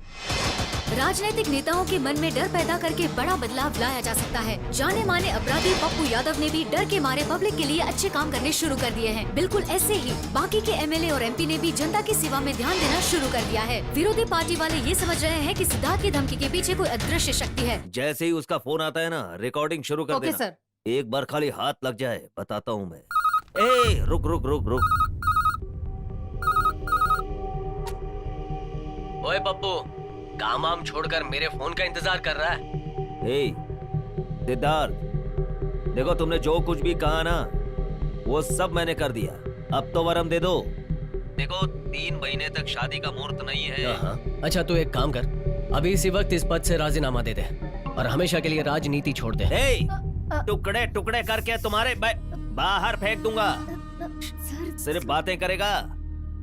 राजनीतिक नेताओं के मन में डर पैदा करके बड़ा बदलाव लाया जा सकता है। जाने माने अपराधी पप्पू यादव ने भी डर के मारे पब्लिक के लिए अच्छे काम करने शुरू कर दिए हैं। बिल्कुल ऐसे ही बाकी के एमएलए और एमपी ने भी जनता की सेवा में ध्यान देना शुरू कर दिया है। विरोधी पार्टी वाले ये समझ रहे हैं कि सिद्धार्थ की धमकी के पीछे कोई अदृश्य शक्ति है। जैसे ही उसका फोन आता है ना, रिकॉर्डिंग शुरू कर ओके देना। सर। एक बार खाली हाथ लग जाए, बताता हूँ मैं। ए, रुक रुक रुक रुक। ओए पप्पू, काम वाम छोड़कर मेरे फोन का इंतजार कर रहा है। ए, सिद्धार्थ, देखो तुमने जो कुछ भी कहा ना, वो सब मैंने कर दिया। अब तो वरम दे दो। देखो 3 महीने तक शादी का मुहूर्त नहीं है। हाँ। अच्छा तू एक काम कर, अभी इसी वक्त इस पद से राजीनामा दे दे और हमेशा के लिए राजनीति छोड़ दे। ए, टुकड़े टुकड़े करके तुम्हारे बाहर फेंक दूंगा। सिर्फ बातें करेगा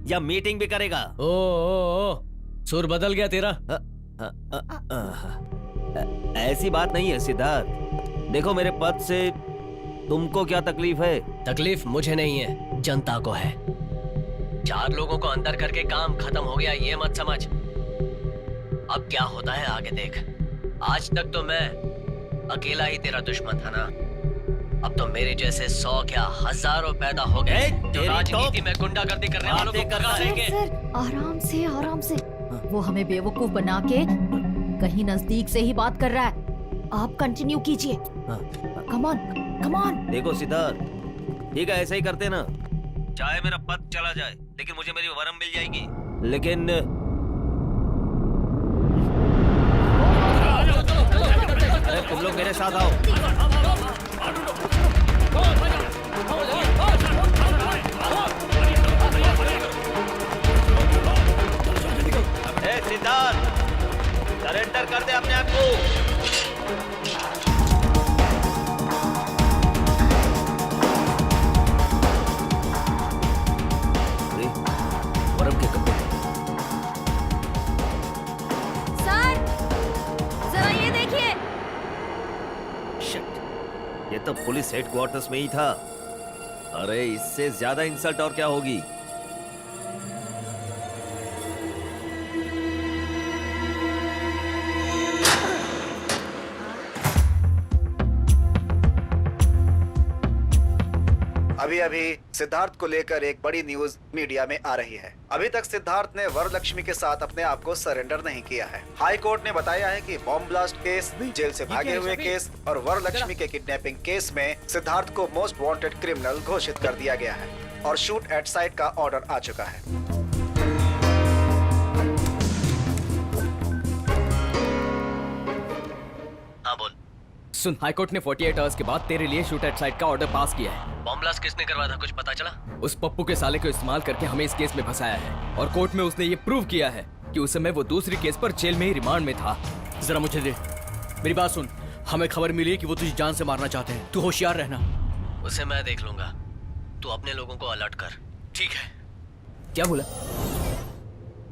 या मीटिंग भी करेगा? ओ, सुर बदल गया तेरा। ऐसी बात नहीं है सिद्धार्थ। देखो मेरे पद से तुमको क्या तकलीफ है? तकलीफ मुझे नहीं है, जनता को है। 4 लोगों को अंदर करके काम खत्म हो गया, ये मत समझ। अब क्या होता है आगे देख। आज तक तो मैं अकेला ही तेरा दुश्मन था ना, अब तो मेरे जैसे 100 क्या हजारों पैदा हो गए जो राजनीति में गुंडागर्दी करने वालों को भगा देंगे। सर आराम से वो हमें बेवकूफ बना के कहीं नजदीक से ही बात कर रहा है। आप कंटिन्यू कीजिए। Come on. देखो सिद्धार्थ, ठीक है ऐसा ही करते ना। चाहे मेरा पद चला जाए लेकिन मुझे मेरी वरम मिल जाएगी। लेकिन अरे तुम लोग मेरे साथ आओ। ए सिद्धार्थ, सरेंडर कर दे अपने आप को। वरम के कपड़े। सर जरा ये देखिए। शिट, ये तो पुलिस हेडक्वार्टर्स में ही था। अरे इससे ज्यादा इंसल्ट और क्या होगी? अभी सिद्धार्थ को लेकर एक बड़ी न्यूज मीडिया में आ रही है। अभी तक सिद्धार्थ ने वरलक्ष्मी के साथ अपने आप को सरेंडर नहीं किया है। हाई कोर्ट ने बताया है कि बॉम्ब ब्लास्ट केस, जेल से भागे हुए केस और वरलक्ष्मी के किडनैपिंग केस में सिद्धार्थ को मोस्ट वांटेड क्रिमिनल घोषित कर दिया गया है और शूट एट साइट का ऑर्डर आ चुका है। हाँ बोल। सुन, हाईकोर्ट ने 48 आवर्स के बाद तेरे लिए शूट एट साइट का ऑर्डर पास किया है। बॉम्ब ब्लास्ट किसने करवाया था, कुछ पता चला? उस पप्पू के साले को इस्तेमाल करके हमें इस केस में फंसाया है और कोर्ट में उसने ये प्रूव किया है कि उस समय वो दूसरी केस पर जेल में ही रिमांड में था। जरा मुझे दे, मेरी बात सुन। हमें खबर मिली है कि वो तुझे जान से मारना चाहते हैं। तू होशियार रहना। उसे मैं देख लूंगा, तू अपने लोगों को अलर्ट कर। ठीक है। क्या बोला?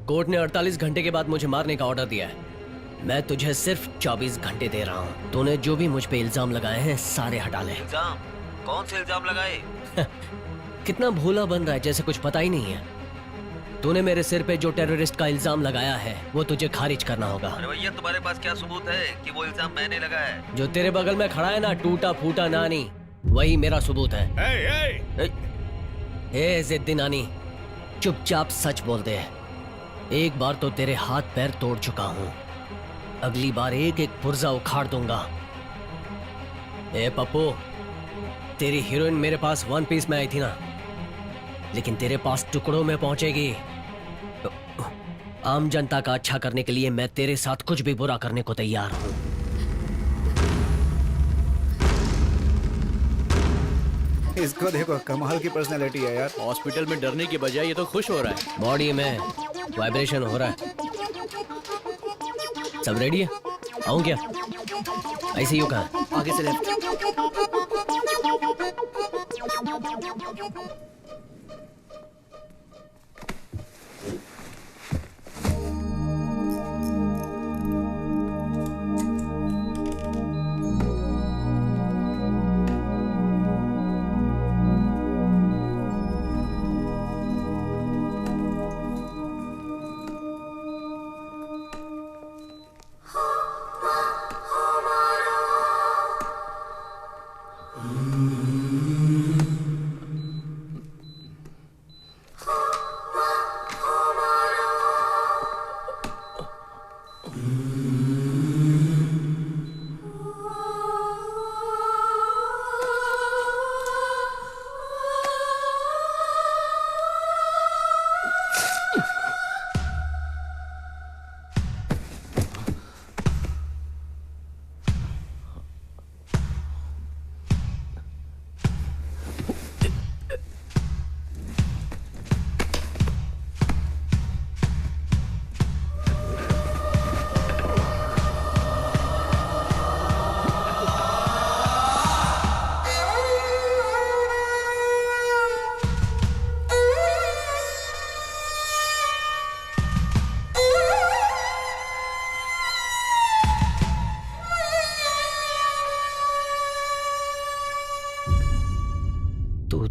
कोर्ट ने 48 घंटे के बाद मुझे मारने का ऑर्डर दिया है। मैं तुझे सिर्फ 24 घंटे दे रहा हूँ। तूने जो भी मुझ पे इल्जाम लगाए हैं सारे हटा ले। इल्जाम? कौन से इल्जाम लगाए? कितना भोला बन रहा है, जैसे कुछ पता ही नहीं है। तूने मेरे सिर पे जो टेररिस्ट का इल्जाम लगाया है वो तुझे खारिज करना होगा। अरे भैया, तुम्हारे पास क्या सबूत है कि वो इल्जाम मैंने लगाया है? जो तेरे बगल में खड़ा है ना, टूटा फूटा नानी, वही मेरा सबूत है। ए जिद्दी नानी, चुपचाप सच बोल दे। एक बार तो तेरे हाथ पैर तोड़ चुका हूँ, अगली बार एक एक पुर्जा उखाड़ दूंगा। ए पप्पू, तेरी हीरोइन मेरे पास 1 पीस में आई थी ना, लेकिन तेरे पास टुकड़ों में पहुंचेगी। आम जनता का अच्छा करने के लिए मैं तेरे साथ कुछ भी बुरा करने को तैयार हूं। इसको देखो, कमाल की पर्सनैलिटी है यार। हॉस्पिटल में डरने की बजाय ये तो खुश हो रहा है। बॉडी में वाइब्रेशन हो रहा है। सब रेडी है? आऊं क्या? आईसीयू कहाँ? आगे से लेफ्ट।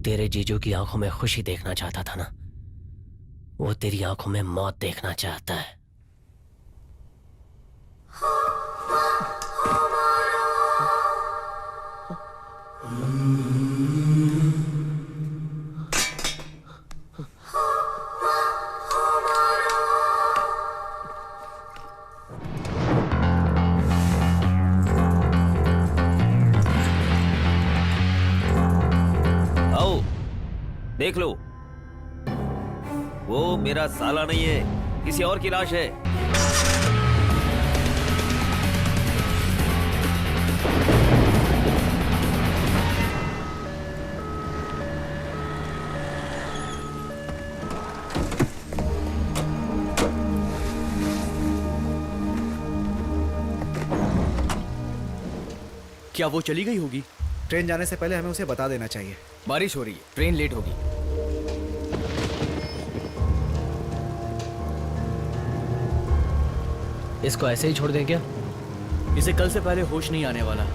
तेरे जीजू की आंखों में खुशी देखना चाहता था ना, वो तेरी आंखों में मौत देखना चाहता है। आओ देख लो, वो मेरा साला नहीं है, किसी और की लाश है। क्या वो चली गई होगी? ट्रेन जाने से पहले हमें उसे बता देना चाहिए। बारिश हो रही है, ट्रेन लेट होगी। इसको ऐसे ही छोड़ दें क्या? इसे कल से पहले होश नहीं आने वाला।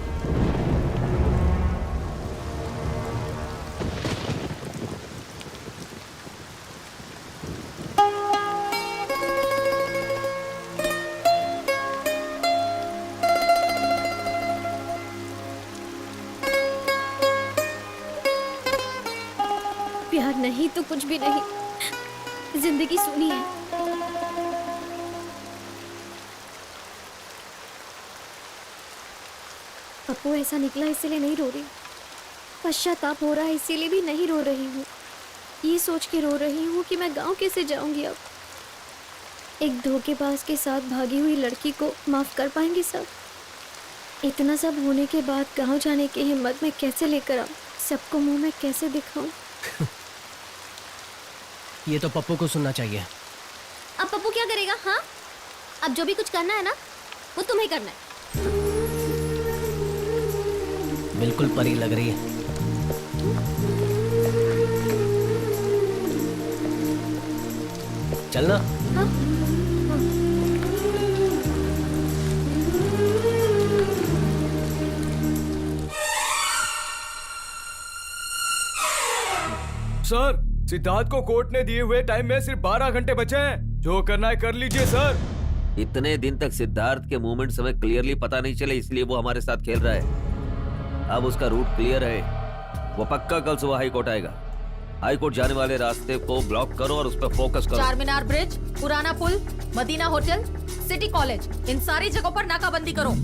प्यार नहीं तो कुछ भी नहीं, जिंदगी सुनी है। पप्पू ऐसा निकला इसीलिए नहीं रो रही, पश्चाताप हो रहा है इसीलिए भी नहीं रो रही हूँ। ये सोच के रो रही हूँ कि मैं गांव कैसे जाऊंगी अब। एक धोखेबाज के साथ भागी हुई लड़की को माफ कर पाएंगे सब? इतना सब होने के बाद गांव जाने की हिम्मत मैं कैसे लेकर आऊँ? सबको मुंह में कैसे दिखाऊं? ये तो पप्पू को सुनना चाहिए। अब पप्पू क्या करेगा? हाँ, अब जो भी कुछ करना है ना, वो तुम्हें करना है। बिल्कुल परी लग रही है। चलना। हाँ? सर, सिद्धार्थ को कोर्ट ने दिए हुए टाइम में सिर्फ 12 घंटे बचे हैं। जो करना है कर लीजिए सर। इतने दिन तक सिद्धार्थ के मूवमेंट्स हमें क्लियरली पता नहीं चले, इसलिए वो हमारे साथ खेल रहा है। अब उसका रूट क्लियर है, वो पक्का कल सुबह हाई कोर्ट आएगा। हाई कोर्ट जाने वाले रास्ते को ब्लॉक करो और उस पर फोकस करो। चारमीनार ब्रिज, पुराना पुल, मदीना होटल, सिटी कॉलेज, इन सारी जगहों पर नाकाबंदी करो।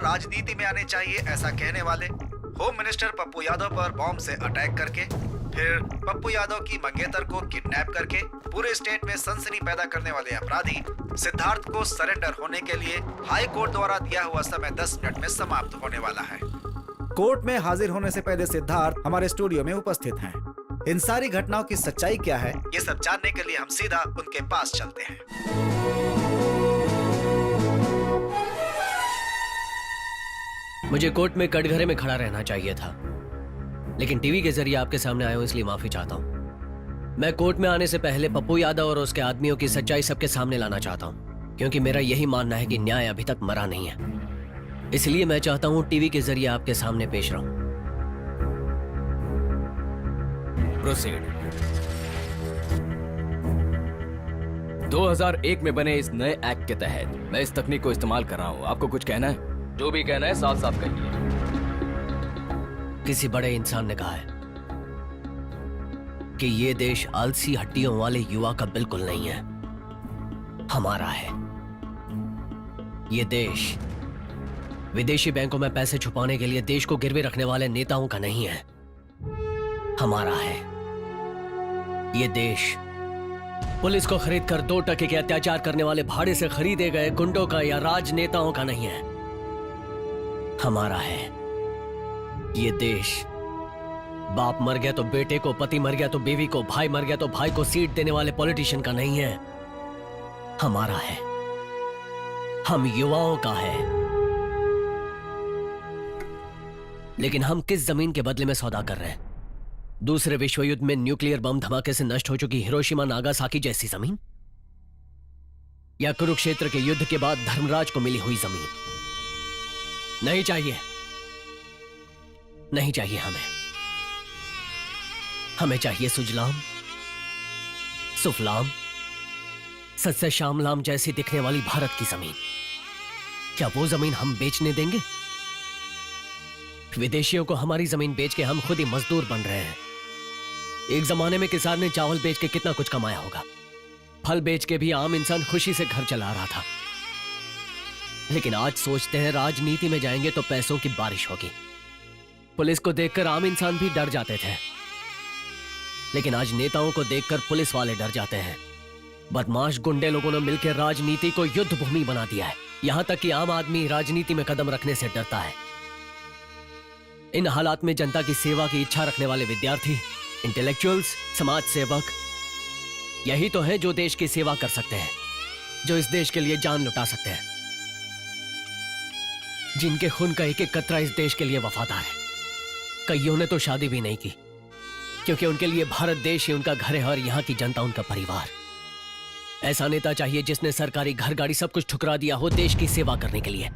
राजनीति में आने चाहिए ऐसा कहने वाले होम मिनिस्टर पप्पू यादव पर बॉम्ब से अटैक करके, फिर पप्पू यादव की मंगेतर को किडनैप करके पूरे स्टेट में सनसनी पैदा करने वाले अपराधी सिद्धार्थ को सरेंडर होने के लिए हाई कोर्ट द्वारा दिया हुआ समय 10 मिनट में समाप्त होने वाला है। कोर्ट में हाजिर होने से पहले सिद्धार्थ हमारे स्टूडियो में उपस्थित हैं। इन सारी घटनाओं की सच्चाई क्या है, ये सब जानने के लिए हम सीधा उनके पास चलते हैं। मुझे कोर्ट में कटघरे में खड़ा रहना चाहिए था, लेकिन टीवी के जरिए आपके सामने आया हूं, इसलिए माफी चाहता हूं। मैं कोर्ट में आने से पहले पप्पू यादव और उसके आदमियों की सच्चाई सबके सामने लाना चाहता हूं, क्योंकि मेरा यही मानना है कि न्याय अभी तक मरा नहीं है। इसलिए मैं चाहता हूं टीवी के जरिए आपके सामने पेश रहूं। प्रोसीड। 2001 में बने इस नए एक्ट के तहत मैं इस तकनीक को इस्तेमाल कर रहा हूं। आपको कुछ कहना है? जो भी कहना है साफ साफ कहिए। किसी बड़े इंसान ने कहा है कि ये देश आलसी हड्डियों वाले युवा का बिल्कुल नहीं है, हमारा है। ये देश विदेशी बैंकों में पैसे छुपाने के लिए देश को गिरवे रखने वाले नेताओं का नहीं है, हमारा है। ये देश पुलिस को खरीद कर 2 टके के अत्याचार करने वाले भाड़े से खरीदे गए गुंडों का या राजनेताओं का नहीं है, हमारा है। ये देश बाप मर गया तो बेटे को, पति मर गया तो बीवी को, भाई मर गया तो भाई को सीट देने वाले पॉलिटिशियन का नहीं है, हमारा है, हम युवाओं का है। लेकिन हम किस जमीन के बदले में सौदा कर रहे हैं? दूसरे विश्व युद्ध में न्यूक्लियर बम धमाके से नष्ट हो चुकी हिरोशिमा नागासाकी जैसी जमीन, या कुरुक्षेत्र के युद्ध के बाद धर्मराज को मिली हुई जमीन? नहीं चाहिए, नहीं चाहिए हमें। हमें चाहिए सुजलाम सुफलाम सस्य श्यामलाम जैसी दिखने वाली भारत की जमीन। क्या वो जमीन हम बेचने देंगे? विदेशियों को हमारी जमीन बेच के हम खुद ही मजदूर बन रहे हैं। एक जमाने में किसान ने चावल बेच के कितना कुछ कमाया होगा, फल बेच के भी आम इंसान खुशी से घर चला रहा था। लेकिन आज सोचते हैं राजनीति में जाएंगे तो पैसों की बारिश होगी। पुलिस को देखकर आम इंसान भी डर जाते थे, लेकिन आज नेताओं को देखकर पुलिस वाले डर जाते हैं। बदमाश गुंडे लोगों ने मिलकर राजनीति को युद्ध भूमि बना दिया है। यहां तक कि आम आदमी राजनीति में कदम रखने से डरता है। इन हालात में जनता की सेवा की इच्छा रखने वाले विद्यार्थी, इंटेलेक्चुअल्स, समाज सेवक, यही तो है जो देश की सेवा कर सकते हैं, जो इस देश के लिए जान लुटा सकते हैं, जिनके खून का एक एक कतरा इस देश के लिए वफादार है। कईयों ने तो शादी भी नहीं की, क्योंकि उनके लिए भारत देश ही उनका घर है और यहां की जनता उनका परिवार। ऐसा नेता चाहिए जिसने सरकारी घर गाड़ी सब कुछ ठुकरा दिया हो देश की सेवा करने के लिए।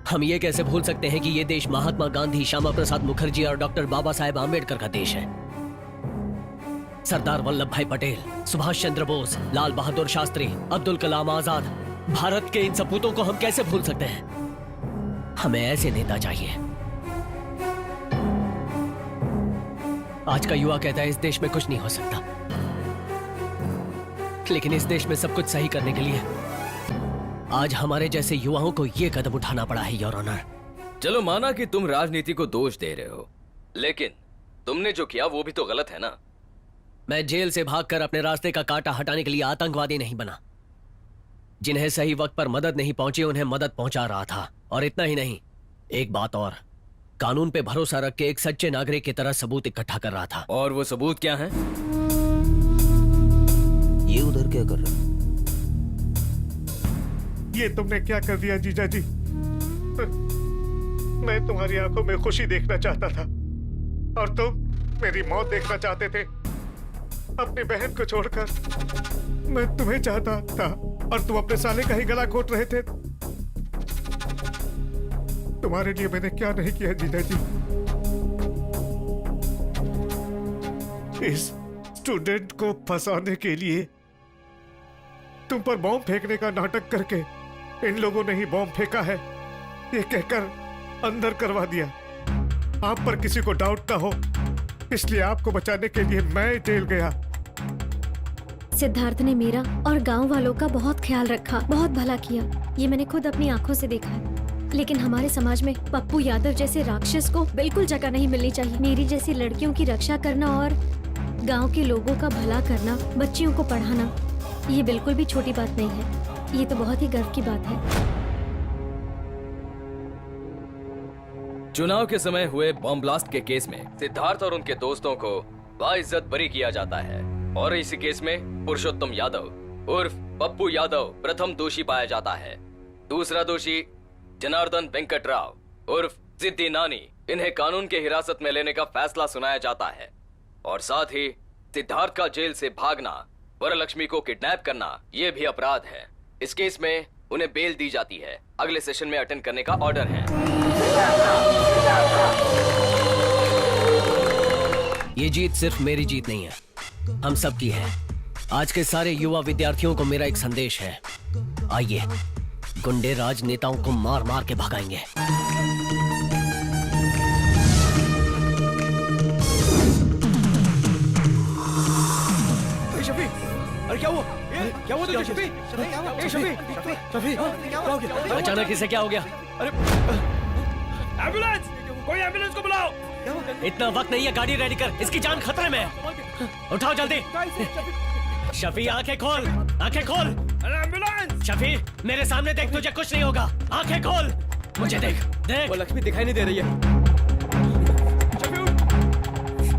हम ये कैसे भूल सकते हैं कि ये देश महात्मा गांधी, श्यामा प्रसाद मुखर्जी और डॉक्टर बाबा साहेब आम्बेडकर का देश है। सरदार वल्लभ भाई पटेल, सुभाष चंद्र बोस, लाल बहादुर शास्त्री, अब्दुल कलाम आजाद, भारत के इन सपूतों को हम कैसे भूल सकते हैं? हमें ऐसे नेता चाहिए। आज का युवा कहता है इस देश में कुछ नहीं हो सकता, लेकिन इस देश में सब कुछ सही करने के लिए आज हमारे जैसे युवाओं को यह कदम उठाना पड़ा है, योर ऑनर। चलो माना कि तुम राजनीति को दोष दे रहे हो, लेकिन तुमने जो किया वो भी तो गलत है ना। मैं जेल से भागकर अपने रास्ते का कांटा हटाने के लिए आतंकवादी नहीं बना। जिन्हें सही वक्त पर मदद नहीं पहुंची उन्हें मदद पहुंचा रहा था। और इतना ही नहीं, एक बात और, कानून पे भरोसा रख के एक सच्चे नागरिक की तरह सबूत इकट्ठा कर रहा था। और वो सबूत क्या है? ये उधर क्या कर रहा है? ये तुमने क्या कर दिया जीजा जी? मैं तुम्हारी आंखों में खुशी देखना चाहता था और तुम मेरी मौत देखना चाहते थे। अपनी बहन को छोड़कर मैं तुम्हें चाहता था और तुम अपने साले का ही गला घोट रहे थे। तुम्हारे लिए मैंने क्या नहीं किया जीजा जी। इस स्टूडेंट को फंसाने के लिए तुम पर बॉम्ब फेंकने का नाटक करके इन लोगों ने ही बॉम्ब फेंका है ये कहकर अंदर करवा दिया। आप पर किसी को डाउट ना हो, इसलिए आपको बचाने के लिए मैं जेल गया। सिद्धार्थ ने मेरा और गांव वालों का बहुत ख्याल रखा, बहुत भला किया। ये मैंने खुद अपनी आंखों से देखा है। लेकिन हमारे समाज में पप्पू यादव जैसे राक्षस को बिल्कुल जगह नहीं मिलनी चाहिए। मेरी जैसी लड़कियों की रक्षा करना और गांव के लोगों का भला करना, बच्चियों को पढ़ाना, ये बिल्कुल भी छोटी बात नहीं है। ये तो बहुत ही गर्व की बात है। चुनाव के समय हुए बॉम्ब ब्लास्ट के केस में सिद्धार्थ और उनके दोस्तों को बाइज्जत बरी किया जाता है और इसी केस में पुरुषोत्तम यादव उर्फ पप्पू यादव प्रथम दोषी पाया जाता है। दूसरा दोषी जनार्दन वेंकट राव उर्फ जिद्दी नानी, इन्हें कानून के हिरासत में लेने का फैसला सुनाया जाता है। और साथ ही सिद्धार्थ का जेल से भागना, वरलक्ष्मी को किडनैप करना, ये भी अपराध है। इस केस में उन्हें बेल दी जाती है। अगले सेशन में अटेंड करने का ऑर्डर है। ये जीत सिर्फ मेरी जीत नहीं है, हम सब की है। आज के सारे युवा विद्यार्थियों को मेरा एक संदेश है। आइए, गुंडे राजनेताओं को मार मार के भगाएंगे। शफी, अरे क्या हुआ? क्या हुआ तुझे शफी? शफी, अचानक इसे क्या हो गया? अरे एम्बुलेंस! कोई एम्बुलेंस को बुलाओ! इतना वक्त नहीं है, गाड़ी रेडी कर, इसकी जान खतरे में है। उठाओ जल्दी। शफी, आंखें खोल, आंखें खोल। अरे एम्बुलेंस! शफी, मेरे सामने देख, तुझे कुछ नहीं होगा। आंखें खोल, मुझे देख, देख। वो लक्ष्मी दिखाई नहीं दे रही है। शफी,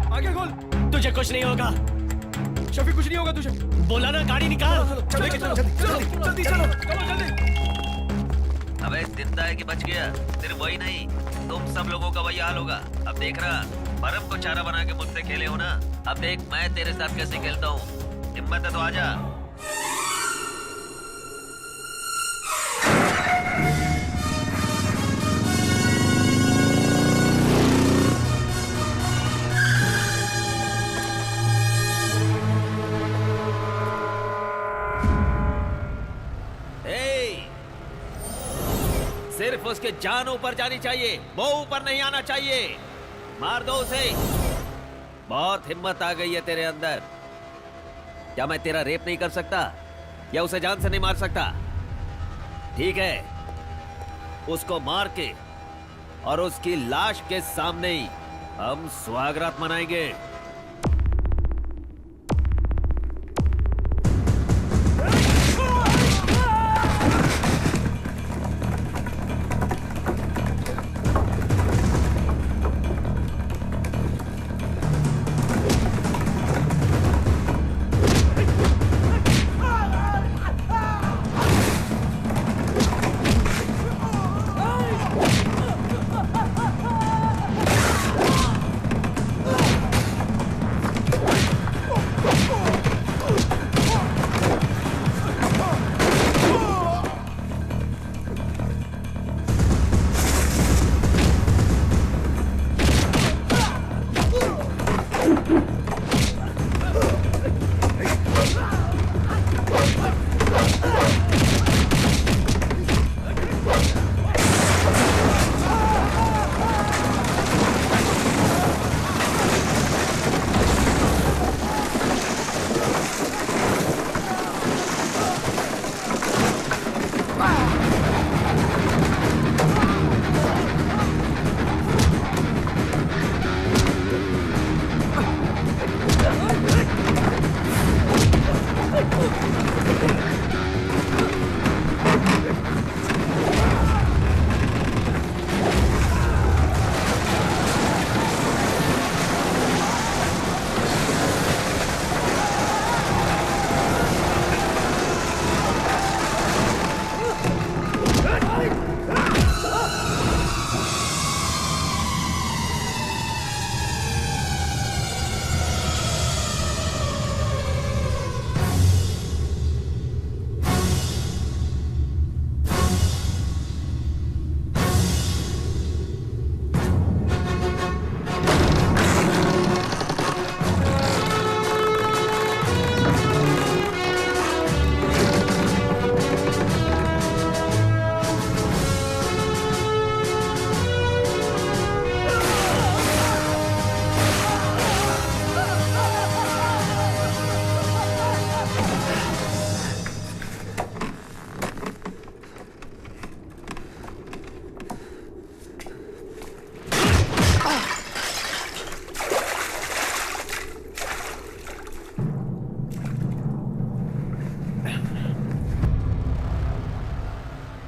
आंखें खोल। तुझे कुछ नहीं होगा। शफी कुछ नहीं होगा तुझे। बोला ना गाड़ी निकाल। जल्दी चलो जल्दी। अबे जिंदा है कि बच गया? सिर्फ वही नहीं, तुम सब लोगों का वही हाल होगा। अब देख रहा, बर्फ को चारा बना के मुझसे खेले हो ना, अब देख मैं तेरे साथ कैसे खेलता हूँ। हिम्मत है तो आजा। सिर्फ उसके जान ऊपर जानी चाहिए, वो ऊपर नहीं आना चाहिए। मार दो उसे। बहुत हिम्मत आ गई है तेरे अंदर। क्या मैं तेरा रेप नहीं कर सकता या उसे जान से नहीं मार सकता? ठीक है, उसको मार के और उसकी लाश के सामने ही हम स्वागत मनाएंगे।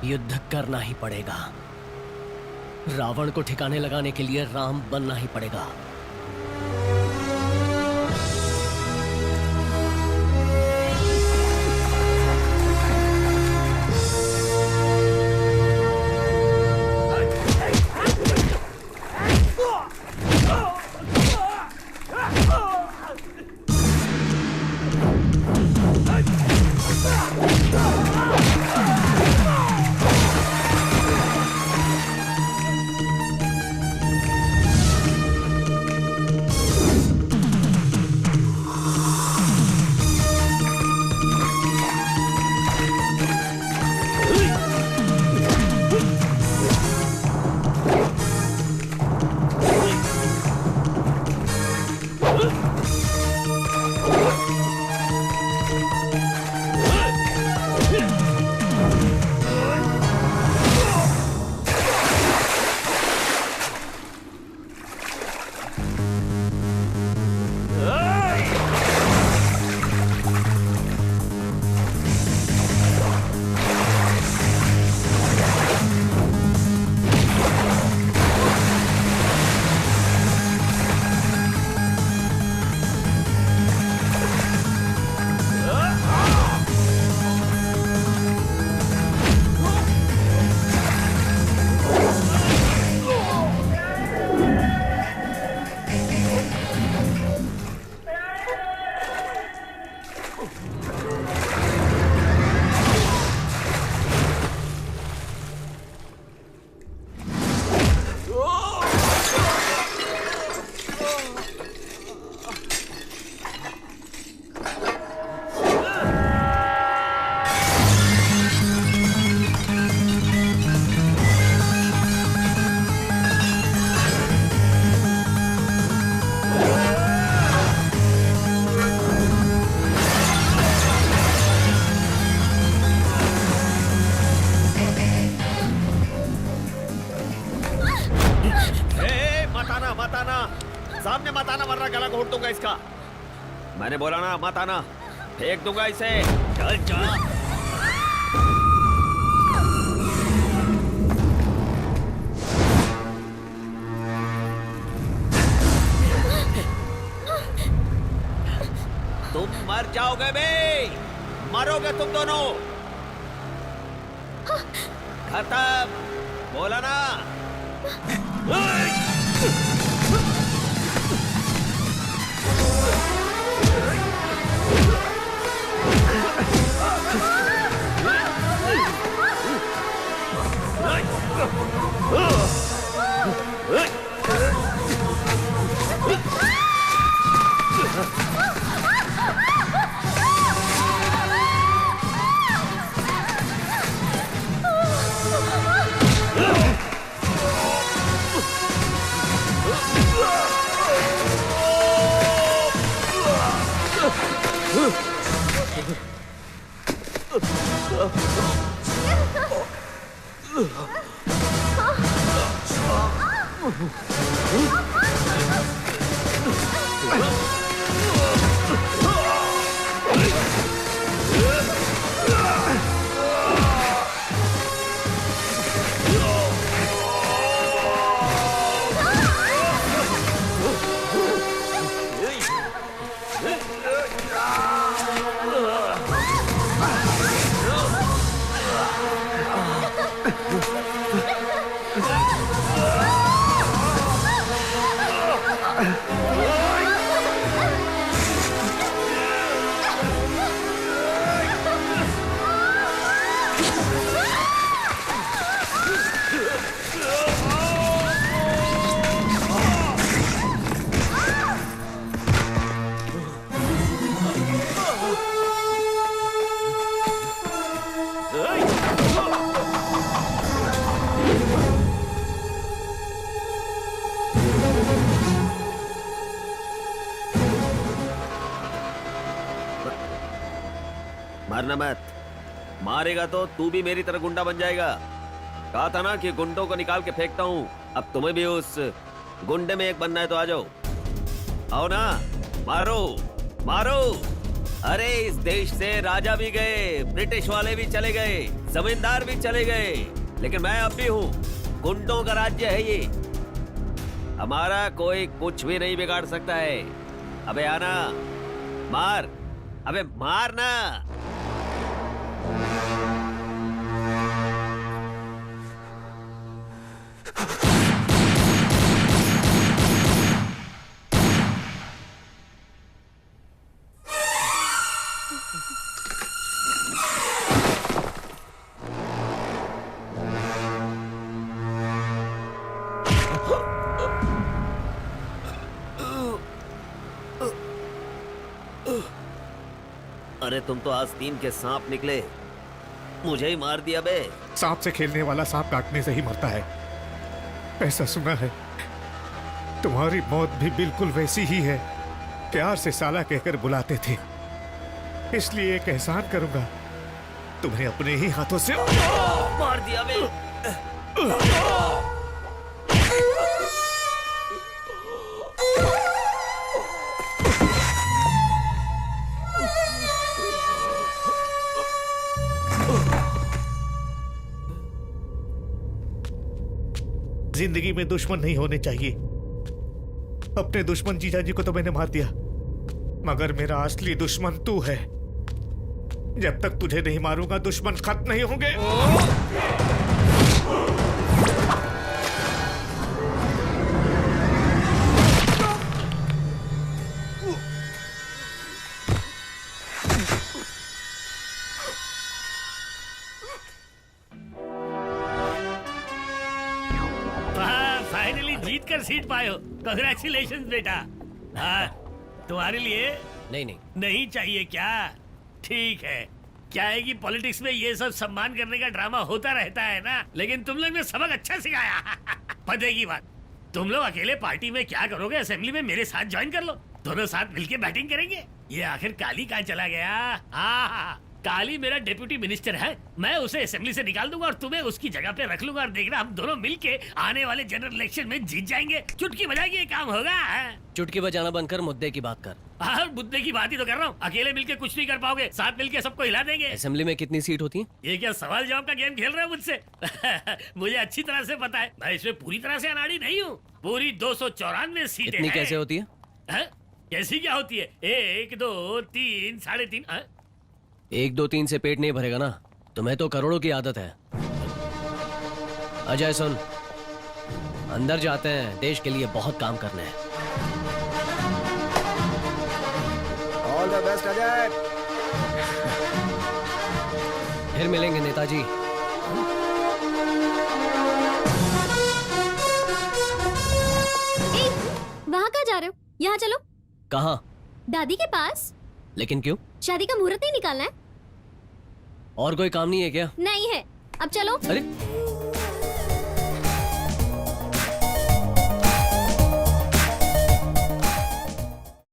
युद्ध करना ही पड़ेगा। रावण को ठिकाने लगाने के लिए राम बनना ही पड़ेगा। होगा इसका। मैंने बोला ना मत आना, फेंक दूंगा इसे। चल चल। तुम मर जाओगे बे, मरोगे तुम दोनों। खत्म, बोला ना। मारना मत, मारेगा तो तू भी मेरी तरह गुंडा बन जाएगा। कहा था ना कि गुंडों को निकाल के फेंकता हूँ, अब तुम्हें भी उस गुंडे में एक बनना है तो आ जाओ। आओ ना, मारो मारो। अरे इस देश से राजा भी गए, ब्रिटिश वाले भी चले गए, जमींदार भी चले गए, लेकिन मैं अब भी हूँ। गुंडों का राज्य है ये, हमारा कोई कुछ भी नहीं बिगाड़ सकता है। अबे आना, मार, अबे मारना। अरे तुम तो आस्तीन के सांप निकले, मुझे ही मार दिया बे। सांप से खेलने वाला सांप काटने से ही मरता है, ऐसा सुना है। तुम्हारी मौत भी बिल्कुल वैसी ही है। प्यार से साला कहकर बुलाते थे, इसलिए एक एहसान करूंगा, तुम्हें अपने ही हाथों से मार दिया बे। जिंदगी में दुश्मन नहीं होने चाहिए। अपने दुश्मन जीजा जी को तो मैंने मार दिया, मगर मेरा असली दुश्मन तू है। जब तक तुझे नहीं मारूंगा दुश्मन खत्म नहीं होंगे। फाइनली जीत कर सीट पाए हो, कांग्रेचुलेशंस बेटा। हाँ, तुम्हारे लिए नहीं चाहिए क्या? ठीक है, क्या है कि पॉलिटिक्स में ये सब सम्मान करने का ड्रामा होता रहता है ना, लेकिन तुम लोग ने सबक अच्छा सिखाया। पते की बात, तुम लोग अकेले पार्टी में क्या करोगे? असेंबली में मेरे साथ ज्वाइन कर लो, दोनों साथ मिलके बैटिंग करेंगे। ये आखिर काली कहाँ चला गया? हाँ, काली मेरा डिप्यूटी मिनिस्टर है, मैं उसे असेंबली से निकाल दूंगा और तुम्हें उसकी जगह पे रख लूंगा और देखना हम दोनों मिलके आने वाले जनरल इलेक्शन में जीत जाएंगे। चुटकी बजाएगी ये काम होगा। चुटकी बजाना बंद कर, मुद्दे की बात कर। हाँ, मुद्दे की बात ही तो कर रहा हूँ। अकेले मिलके कुछ नहीं कर पाओगे, साथ मिलके सबको हिला देंगे। असेंबली में कितनी सीट होती है? ये क्या सवाल जवाब का गेम खेल रहे हो मुझसे? मुझे अच्छी तरह से पता है, मैं इसमें पूरी तरह से अनाड़ी नहीं हूँ। पूरी 294 सीटें इतनी हैं। कैसे होती है? कैसी क्या होती है? 1 2 3 3.5। 1 2 3 से पेट नहीं भरेगा ना। तुम्हें तो करोड़ों की आदत है। अजय सुन, अंदर जाते हैं, देश के लिए बहुत काम करना है। All the best Ajay. फिर मिलेंगे नेताजी। वहाँ कहाँ जा रहे हो? यहाँ चलो। कहाँ? दादी के पास। लेकिन क्यों? शादी का मुहूर्त नहीं निकालना है? और कोई काम नहीं है क्या? नहीं है, अब चलो। अरे